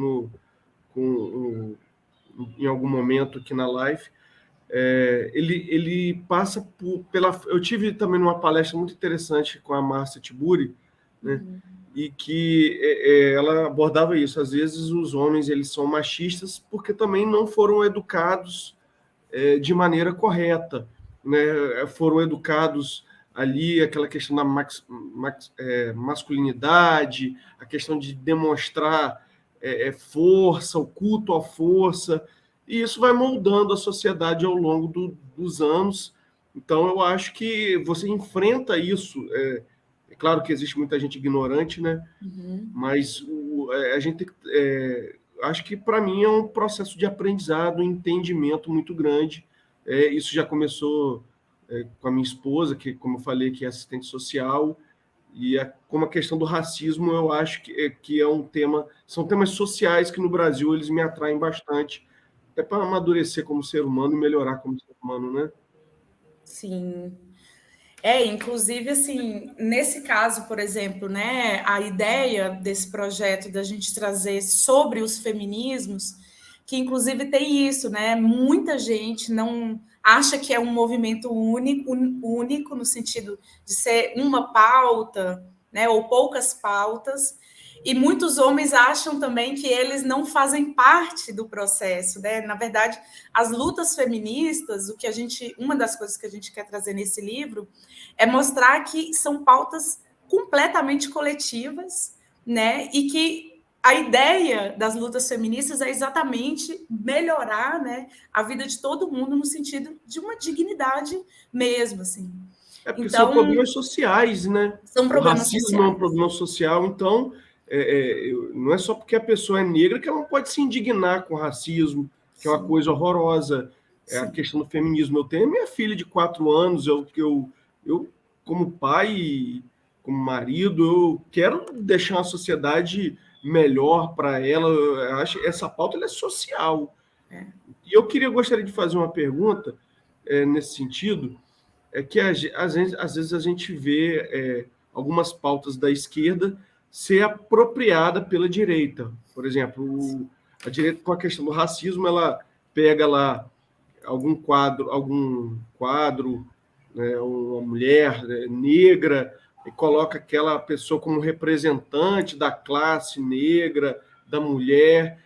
em algum momento aqui na live, ele passa pela... Eu tive também uma palestra muito interessante com a Márcia Tiburi, né? E que ela abordava isso. Às vezes os homens eles são machistas porque também não foram educados de maneira correta, né? Foram educados ali, aquela questão da masculinidade, a questão de demonstrar força, o culto à força, e isso vai moldando a sociedade ao longo dos anos. Então, eu acho que você enfrenta isso. É claro que existe muita gente ignorante, né? Mas a gente acho que, para mim, é um processo de aprendizado, um entendimento muito grande. Isso já começou com a minha esposa, que, como eu falei, que é assistente social, e como a questão do racismo, eu acho que é um tema... São temas sociais que, no Brasil, eles me atraem bastante, até para amadurecer como ser humano e melhorar como ser humano, né? Sim. Inclusive, assim, nesse caso, por exemplo, né, a ideia desse projeto da gente trazer sobre os feminismos, que inclusive tem isso, né? Muita gente não acha que é um movimento único no sentido de ser uma pauta, né, ou poucas pautas, e muitos homens acham também que eles não fazem parte do processo, né? Na verdade, as lutas feministas, uma das coisas que a gente quer trazer nesse livro é mostrar que são pautas completamente coletivas, né? E que a ideia das lutas feministas é exatamente melhorar, né, a vida de todo mundo no sentido de uma dignidade mesmo, assim. Porque são problemas sociais, né? São problemas sociais. O racismo sociais. é um problema social, então não é só porque a pessoa é negra que ela não pode se indignar com o racismo, que é uma coisa horrorosa. É a questão do feminismo. Eu tenho minha filha de 4 anos, eu como pai, como marido, eu quero deixar uma sociedade melhor para ela. Eu acho que essa pauta ela é social. E eu gostaria de fazer uma pergunta nesse sentido, que às vezes a gente vê algumas pautas da esquerda ser apropriada pela direita. Por exemplo, a direita, com a questão do racismo, ela pega lá algum quadro, né, uma mulher negra, e coloca aquela pessoa como representante da classe negra, da mulher,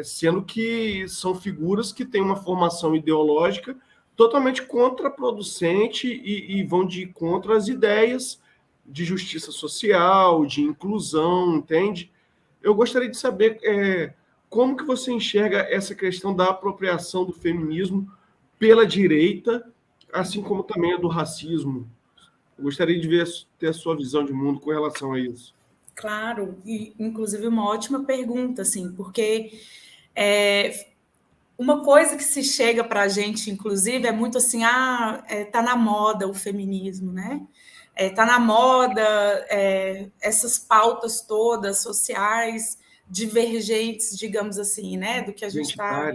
sendo que são figuras que têm uma formação ideológica totalmente contraproducente e vão de contra as ideias de justiça social, de inclusão, entende? Eu gostaria de saber como que você enxerga essa questão da apropriação do feminismo pela direita, assim como também a do racismo. Eu gostaria de ter a sua visão de mundo com relação a isso. Claro, e inclusive uma ótima pergunta, assim, porque uma coisa que se chega para a gente, inclusive, é muito assim, tá na moda o feminismo, né? Tá na moda essas pautas todas sociais, divergentes, digamos assim, né? Do que a gente está...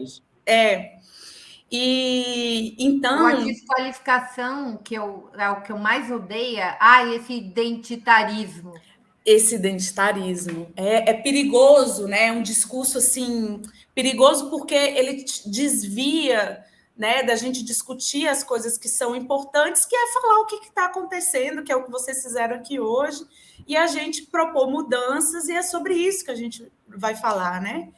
E então... A desqualificação é o que eu mais odeio, esse identitarismo. Esse identitarismo é perigoso, né? É um discurso assim perigoso porque ele desvia, né, da gente discutir as coisas que são importantes, que é falar o que está acontecendo, que é o que vocês fizeram aqui hoje, e a gente propor mudanças, e é sobre isso que a gente vai falar, né?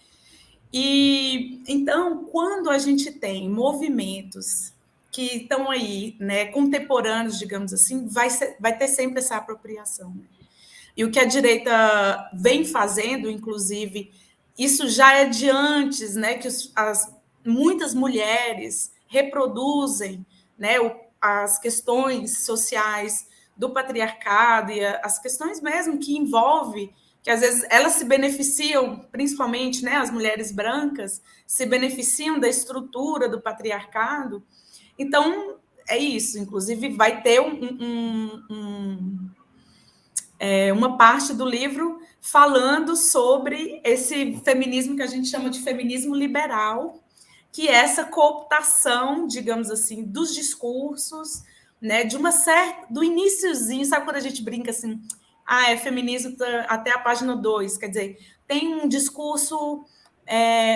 E então, quando a gente tem movimentos que estão aí, né, contemporâneos, digamos assim, vai ter sempre essa apropriação, né? E o que a direita vem fazendo, inclusive, isso já é de antes, né, que muitas mulheres reproduzem, né, as questões sociais do patriarcado e as questões mesmo que envolvem, que às vezes elas se beneficiam, principalmente, né, as mulheres brancas, se beneficiam da estrutura do patriarcado. Então, é isso. Inclusive, vai ter uma parte do livro falando sobre esse feminismo que a gente chama de feminismo liberal, que é essa cooptação, digamos assim, dos discursos, né, de uma certa... do iniciozinho, sabe quando a gente brinca assim, é feminismo até a página 2, quer dizer, tem um discurso...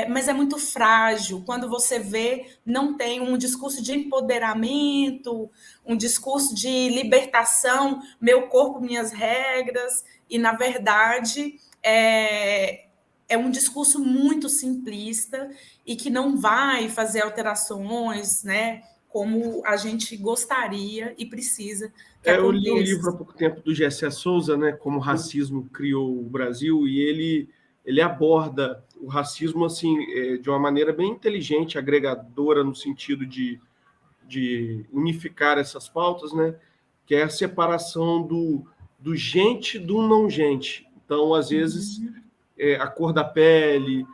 mas é muito frágil. Quando você vê, não tem um discurso de empoderamento, um discurso de libertação, meu corpo, minhas regras, e, na verdade, é um discurso muito simplista e que não vai fazer alterações, né, como a gente gostaria e precisa que aconteça. Eu li um livro há pouco tempo do G.C. Souza, né, Como o Racismo Criou o Brasil, e ele aborda o racismo assim, de uma maneira bem inteligente, agregadora, no sentido de unificar essas pautas, né? Que é a separação do gente do não gente. Então, às vezes, a cor da pele,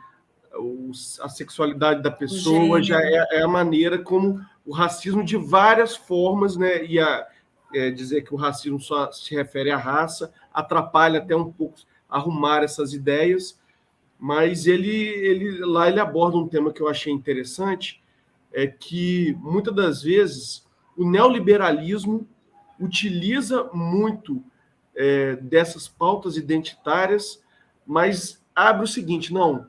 a sexualidade da pessoa já é a maneira como o racismo, de várias formas, né? E dizer que o racismo só se refere à raça atrapalha até um pouco arrumar essas ideias. Mas ele aborda um tema que eu achei interessante, que muitas das vezes o neoliberalismo utiliza muito dessas pautas identitárias, mas abre o seguinte, não,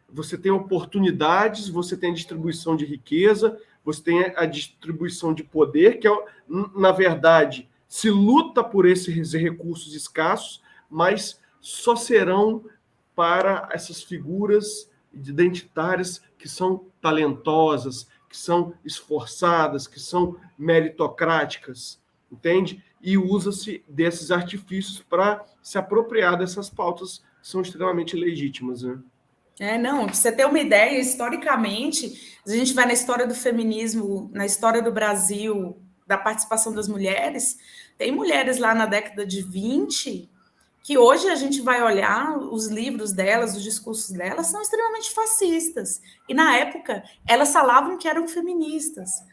você tem oportunidades, você tem a distribuição de riqueza, você tem a distribuição de poder, que, na verdade, se luta por esses recursos escassos, mas só serão para essas figuras identitárias que são talentosas, que são esforçadas, que são meritocráticas, entende? E usa-se desses artifícios para se apropriar dessas pautas que são extremamente legítimas, né? Não, para você ter uma ideia, historicamente, a gente vai na história do feminismo, na história do Brasil, da participação das mulheres, tem mulheres lá na década de 20 que hoje a gente vai olhar os livros delas, os discursos delas, são extremamente fascistas. E na época, elas falavam que eram feministas,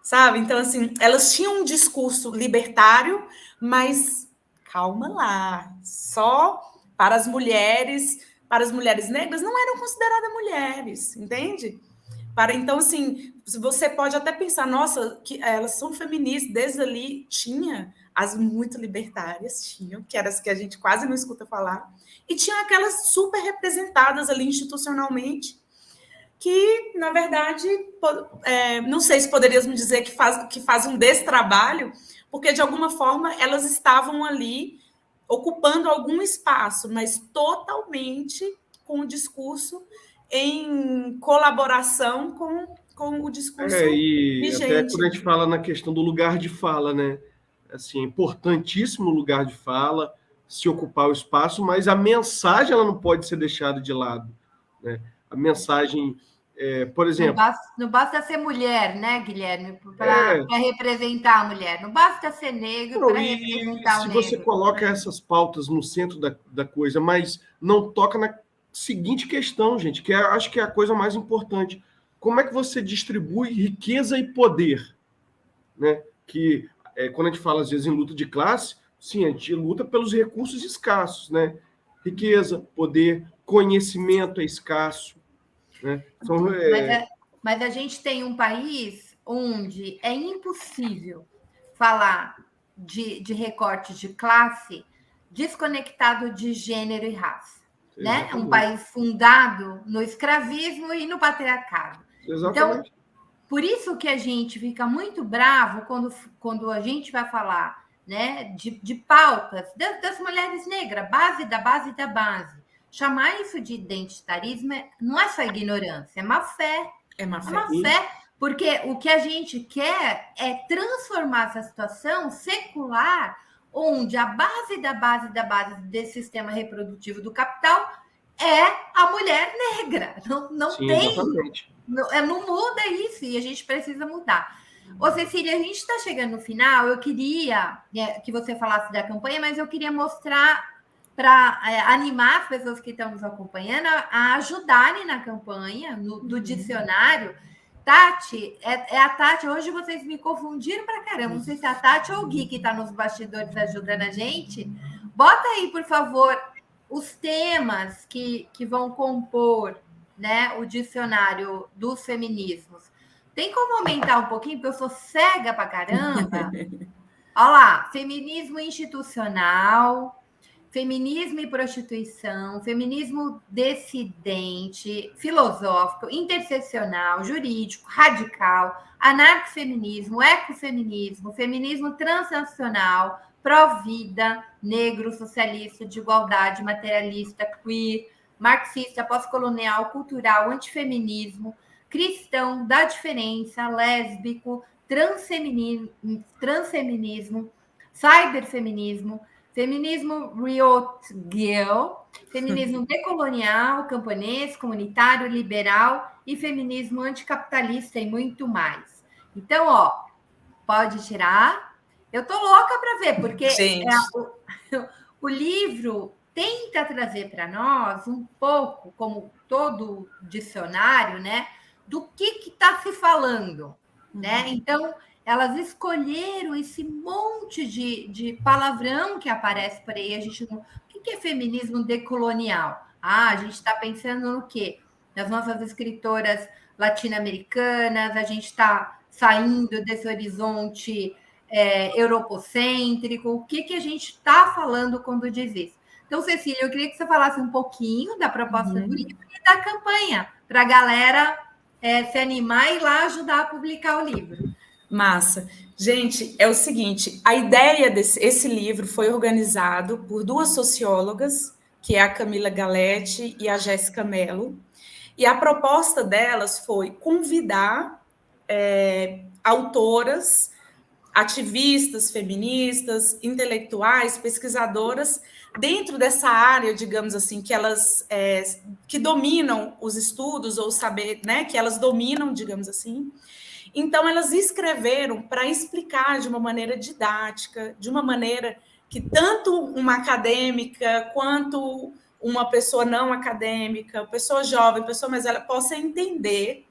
sabe? Então, assim, elas tinham um discurso libertário, mas calma lá, só para as mulheres negras não eram consideradas mulheres, entende? Então, assim, você pode até pensar, nossa, que elas são feministas, desde ali tinha as muito libertárias, que eram as que a gente quase não escuta falar, e tinha aquelas super representadas ali institucionalmente, que, na verdade, não sei se poderíamos dizer que fazem desse trabalho, porque, de alguma forma, elas estavam ali ocupando algum espaço, mas totalmente com o discurso em colaboração com o discurso vigente. Até quando a gente fala na questão do lugar de fala, né? Assim, é importantíssimo o lugar de fala, se ocupar o espaço, mas a mensagem ela não pode ser deixada de lado, né? A mensagem, por exemplo... Não basta ser mulher, né, Guilherme, para representar a mulher. Não basta ser negro para representar o negro. Se você coloca essas pautas no centro da coisa, mas não toca na seguinte questão, gente, que acho que é a coisa mais importante. Como é que você distribui riqueza e poder? Né? Que, quando a gente fala, às vezes, em luta de classe, sim, a gente luta pelos recursos escassos, né? Riqueza, poder, conhecimento é escasso. Né? Mas a gente tem um país onde é impossível falar de recortes de classe desconectado de gênero e raça. Né? Um país fundado no escravismo e no patriarcado. Exatamente. Então, por isso que a gente fica muito bravo quando a gente vai falar, né, de pautas das mulheres negras, base da base da base. Chamar isso de identitarismo não é só ignorância, é má fé. É má fé, porque o que a gente quer é transformar essa situação secular, onde a base da base desse sistema reprodutivo do capital é a mulher negra. Não Sim, tem. Exatamente. Não muda isso e a gente precisa mudar. Ô, Cecília, a gente está chegando no final. Eu queria que você falasse da campanha, mas eu queria mostrar para animar as pessoas que estão nos acompanhando a ajudarem na campanha, do dicionário. Tati, é a Tati. Hoje vocês me confundiram para caramba. Não sei se é a Tati ou o Gui que está nos bastidores ajudando a gente. Bota aí, por favor, os temas que vão compor, né, o dicionário dos feminismos. Tem como aumentar um pouquinho, porque eu sou cega para caramba. Olha lá, feminismo institucional, feminismo e prostituição, feminismo dissidente, filosófico, interseccional, jurídico, radical, anarcofeminismo, ecofeminismo, feminismo transnacional, pró-vida, negro, socialista, de igualdade, materialista, queer, marxista, pós-colonial, cultural, antifeminismo, cristão, da diferença, lésbico, transfeminismo, cyberfeminismo, feminismo Riot Girl, feminismo decolonial, camponês, comunitário, liberal e feminismo anticapitalista e muito mais. Então, ó, pode tirar. Eu tô louca para ver, porque o livro tenta trazer para nós um pouco, como todo dicionário, né, do que está se falando, né? Então, elas escolheram esse monte de palavrão que aparece por aí. A gente não... O que é feminismo decolonial? A gente está pensando no quê? Nas nossas escritoras latino-americanas, a gente está saindo desse horizonte europocêntrico? O que a gente está falando quando diz isso? Então, Cecília, eu queria que você falasse um pouquinho da proposta do livro e da campanha, para a galera se animar e ir lá ajudar a publicar o livro. Massa. Gente, é o seguinte, a ideia desse livro foi organizado por duas sociólogas, que é a Camila Galetti e a Jéssica Mello, e a proposta delas foi convidar autoras, ativistas, feministas, intelectuais, pesquisadoras, dentro dessa área, digamos assim, que elas que dominam os estudos ou saber, né, que elas dominam, digamos assim. Então, elas escreveram para explicar de uma maneira didática, de uma maneira que tanto uma acadêmica quanto uma pessoa não acadêmica, pessoa jovem, pessoa mais velha, possa entender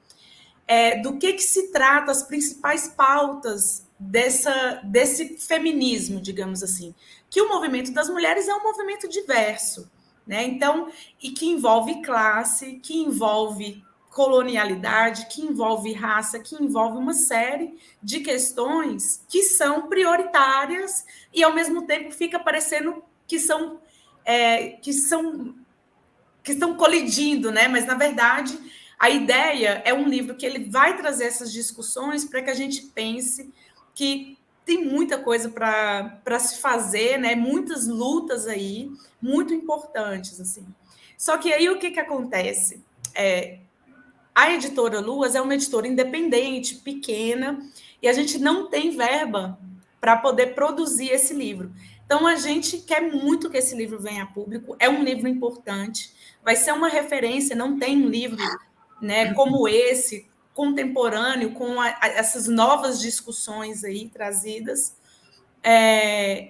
do que se trata as principais pautas desse feminismo, digamos assim, que o movimento das mulheres é um movimento diverso, né? Então, e que envolve classe, que envolve colonialidade, que envolve raça, que envolve uma série de questões que são prioritárias e, ao mesmo tempo, fica parecendo que estão colidindo, né? Mas, na verdade, a ideia é um livro que ele vai trazer essas discussões para que a gente pense que tem muita coisa para se fazer, né? Muitas lutas aí, muito importantes, assim. Só que aí o que acontece? A editora Luas é uma editora independente, pequena, e a gente não tem verba para poder produzir esse livro. Então, a gente quer muito que esse livro venha a público, é um livro importante, vai ser uma referência, não tem um livro, né, como esse, contemporâneo, com essas novas discussões aí trazidas.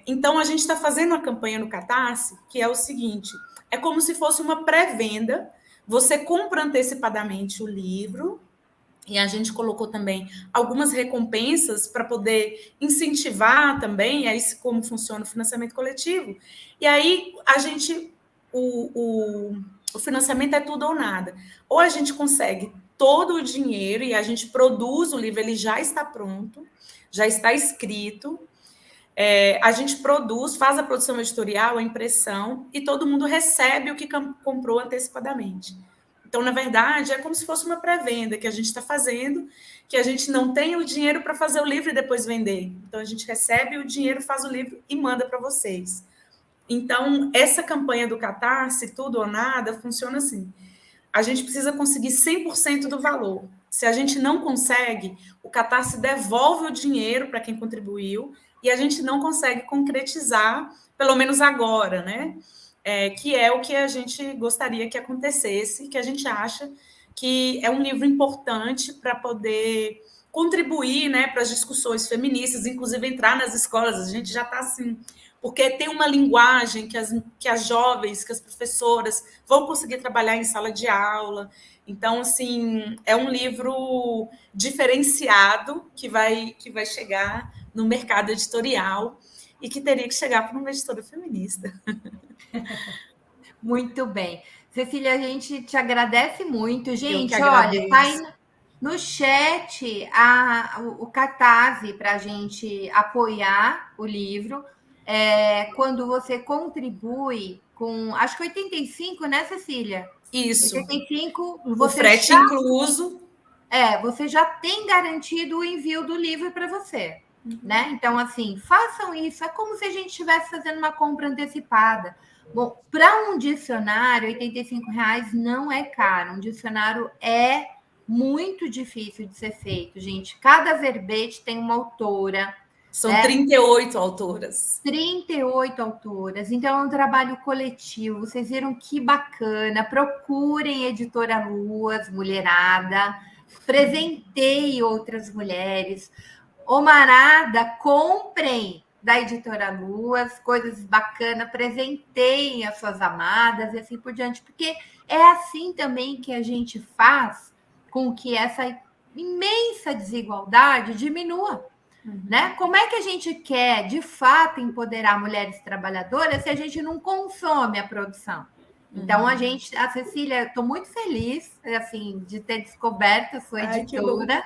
Então, a gente está fazendo uma campanha no Catarse, que é o seguinte, é como se fosse uma pré-venda. Você compra antecipadamente o livro, e a gente colocou também algumas recompensas para poder incentivar também, como funciona o financiamento coletivo. E aí, o financiamento é tudo ou nada. Ou a gente consegue todo o dinheiro e a gente produz o livro, ele já está pronto, já está escrito, a gente produz, faz a produção editorial, a impressão, e todo mundo recebe o que comprou antecipadamente. Então, na verdade, é como se fosse uma pré-venda que a gente está fazendo, que a gente não tem o dinheiro para fazer o livro e depois vender. Então, a gente recebe o dinheiro, faz o livro e manda para vocês. Então, essa campanha do Catarse, tudo ou nada, funciona assim. A gente precisa conseguir 100% do valor. Se a gente não consegue, o Catarse devolve o dinheiro para quem contribuiu e a gente não consegue concretizar, pelo menos agora, né? Que é o que a gente gostaria que acontecesse, que a gente acha que é um livro importante para poder contribuir, né, para as discussões feministas, inclusive entrar nas escolas. A gente já está assim, porque tem uma linguagem que as jovens, que as professoras vão conseguir trabalhar em sala de aula. Então, assim, é um livro diferenciado que vai chegar no mercado editorial e que teria que chegar para uma editora feminista. Muito bem. Cecília, a gente te agradece muito. Gente, olha, está aí no chat o Catarse para a gente apoiar o livro. Quando você contribui com, acho que 85, né, Cecília? Isso. 85, o frete incluso. Você já tem garantido o envio do livro para você, né? Então, assim, façam isso. É como se a gente estivesse fazendo uma compra antecipada. Bom, para um dicionário, R$85 não é caro. Um dicionário é muito difícil de ser feito, gente. Cada verbete tem uma autora. São 38 autoras. 38 autoras. Então, é um trabalho coletivo. Vocês viram que bacana. Procurem Editora Luas, mulherada. Presenteie outras mulheres. Omarada, comprem da Editora Luas, coisas bacanas, presenteiem as suas amadas e assim por diante, porque é assim também que a gente faz com que essa imensa desigualdade diminua. Né? Como é que a gente quer, de fato, empoderar mulheres trabalhadoras se a gente não consome a produção? Então, a Cecília, estou muito feliz, assim, de ter descoberto a sua editora.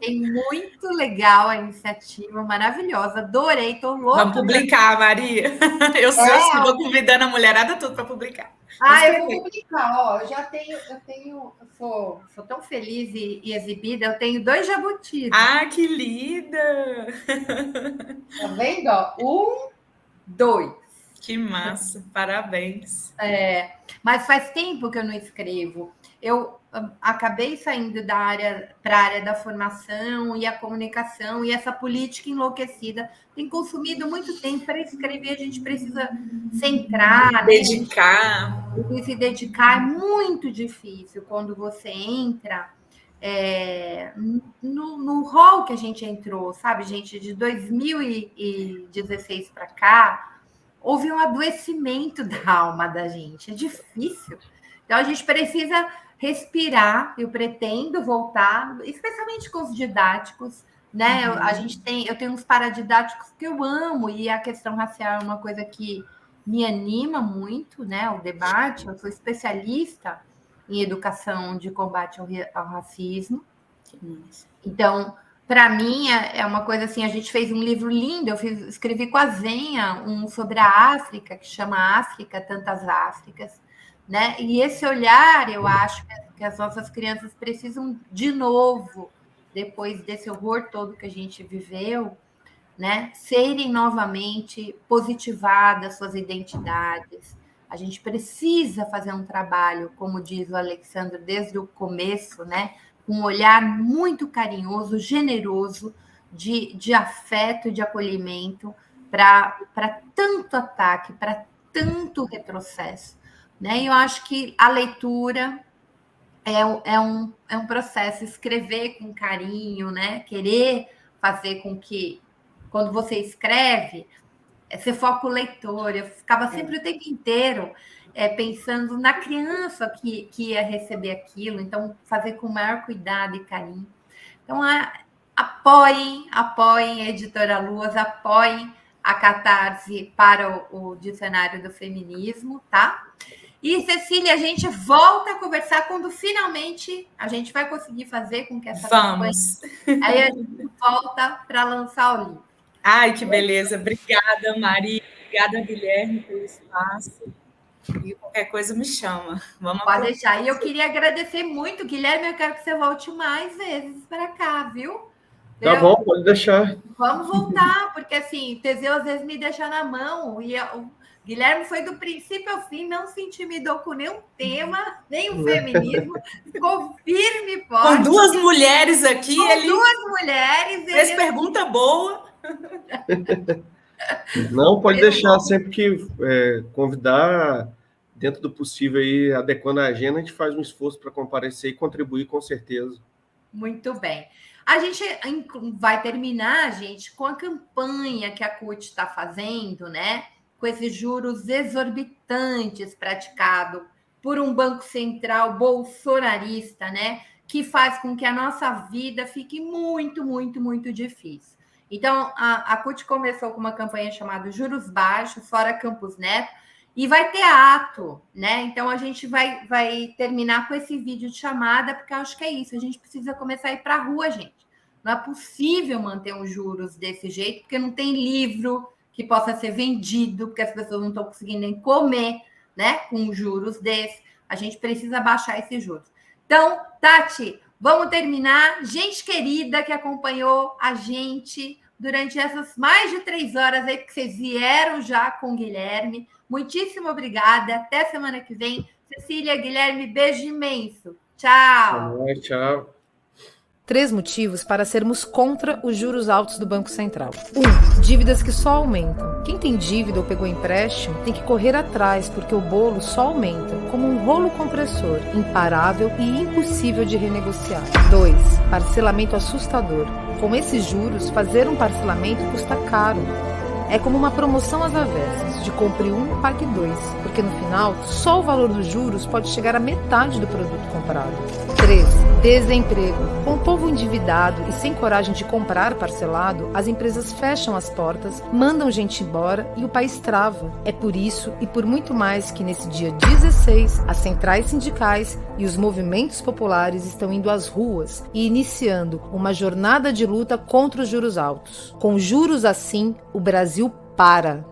É muito legal a iniciativa, maravilhosa. Adorei, estou louca. Vamos publicar, Maria. Eu estou convidando a mulherada tudo para publicar. Eu vou publicar, ó. Eu sou tão feliz e exibida, eu tenho 2 jabutis. Que linda! Tá vendo? Ó, 2. Que massa, parabéns. Mas faz tempo que eu não escrevo. Eu acabei saindo para a área da formação e a comunicação, e essa política enlouquecida tem consumido muito tempo. Para escrever, a gente precisa centrar, dedicar. Né? Se dedicar é muito difícil quando você entra no rol que a gente entrou, sabe, gente? De 2016 para cá, houve um adoecimento da alma da gente. É difícil. Então, a gente precisa respirar. Eu pretendo voltar, especialmente com os didáticos, né? Eu tenho uns paradidáticos que eu amo, e a questão racial é uma coisa que me anima muito, né? O debate. Eu sou especialista em educação de combate ao racismo. Então, para mim, é uma coisa assim, a gente fez um livro lindo, escrevi com a Zenha, sobre a África, que chama África, Tantas Áfricas, né? E esse olhar, eu acho que as nossas crianças precisam, de novo, depois desse horror todo que a gente viveu, né? Serem novamente positivadas suas identidades. A gente precisa fazer um trabalho, como diz o Alexandre, desde o começo, né? Um olhar muito carinhoso, generoso, de afeto, de acolhimento, para tanto ataque, para tanto retrocesso. Né? E eu acho que a leitura é um processo, escrever com carinho, né? Querer fazer com que, quando você escreve, você foca o leitor. Eu ficava sempre o tempo inteiro pensando na criança que ia receber aquilo, então fazer com o maior cuidado e carinho. Então, apoiem a Editora Luas, apoiem a Catarse para o Dicionário do Feminismo, tá? E, Cecília, a gente volta a conversar quando finalmente a gente vai conseguir fazer com que essa campanha... Aí a gente volta para lançar o livro. Ai, que beleza. Obrigada, Maria. Obrigada, Guilherme, pelo espaço. E qualquer coisa me chama. Pode deixar. E eu queria agradecer muito, Guilherme. Eu quero que você volte mais vezes para cá, viu? Tá bom, pode deixar. Vamos voltar, porque assim, Teseu às vezes me deixa na mão. E o Guilherme foi do princípio ao fim, não se intimidou com nenhum tema, nem o feminismo. Ficou firme e forte. Com 2 mulheres aqui. Com 2 mulheres. Fez pergunta boa. Não, pode deixar, sempre que convidar, dentro do possível, aí, adequando a agenda, a gente faz um esforço para comparecer e contribuir, com certeza. Muito bem. A gente vai terminar, gente, com a campanha que a CUT está fazendo, né? Com esses juros exorbitantes praticados por um Banco Central bolsonarista, né? Que faz com que a nossa vida fique muito, muito, muito difícil. Então, a CUT começou com uma campanha chamada Juros Baixos, Fora Campos Neto, e vai ter ato, né? Então, a gente vai terminar com esse vídeo de chamada, porque eu acho que é isso, a gente precisa começar a ir para a rua, gente. Não é possível manter uns juros desse jeito, porque não tem livro que possa ser vendido, porque as pessoas não estão conseguindo nem comer, né? Com juros desses. A gente precisa baixar esses juros. Então, Tati, vamos terminar. Gente querida que acompanhou a gente durante essas mais de 3 horas aí que vocês vieram já com o Guilherme. Muitíssimo obrigada. Até semana que vem. Cecília, Guilherme, beijo imenso. Tchau. Tchau. 3 motivos para sermos contra os juros altos do Banco Central. 1. Dívidas que só aumentam. Quem tem dívida ou pegou empréstimo tem que correr atrás, porque o bolo só aumenta, como um rolo compressor, imparável e impossível de renegociar. 2. Parcelamento assustador. Com esses juros, fazer um parcelamento custa caro. É como uma promoção às avessas, de de compre um, pague dois, porque no final, só o valor dos juros pode chegar à metade do produto comprado. 3. Desemprego. Com o povo endividado e sem coragem de comprar parcelado, as empresas fecham as portas, mandam gente embora e o país trava. É por isso e por muito mais que nesse dia 16, as centrais sindicais e os movimentos populares estão indo às ruas e iniciando uma jornada de luta contra os juros altos. Com juros assim, o Brasil para.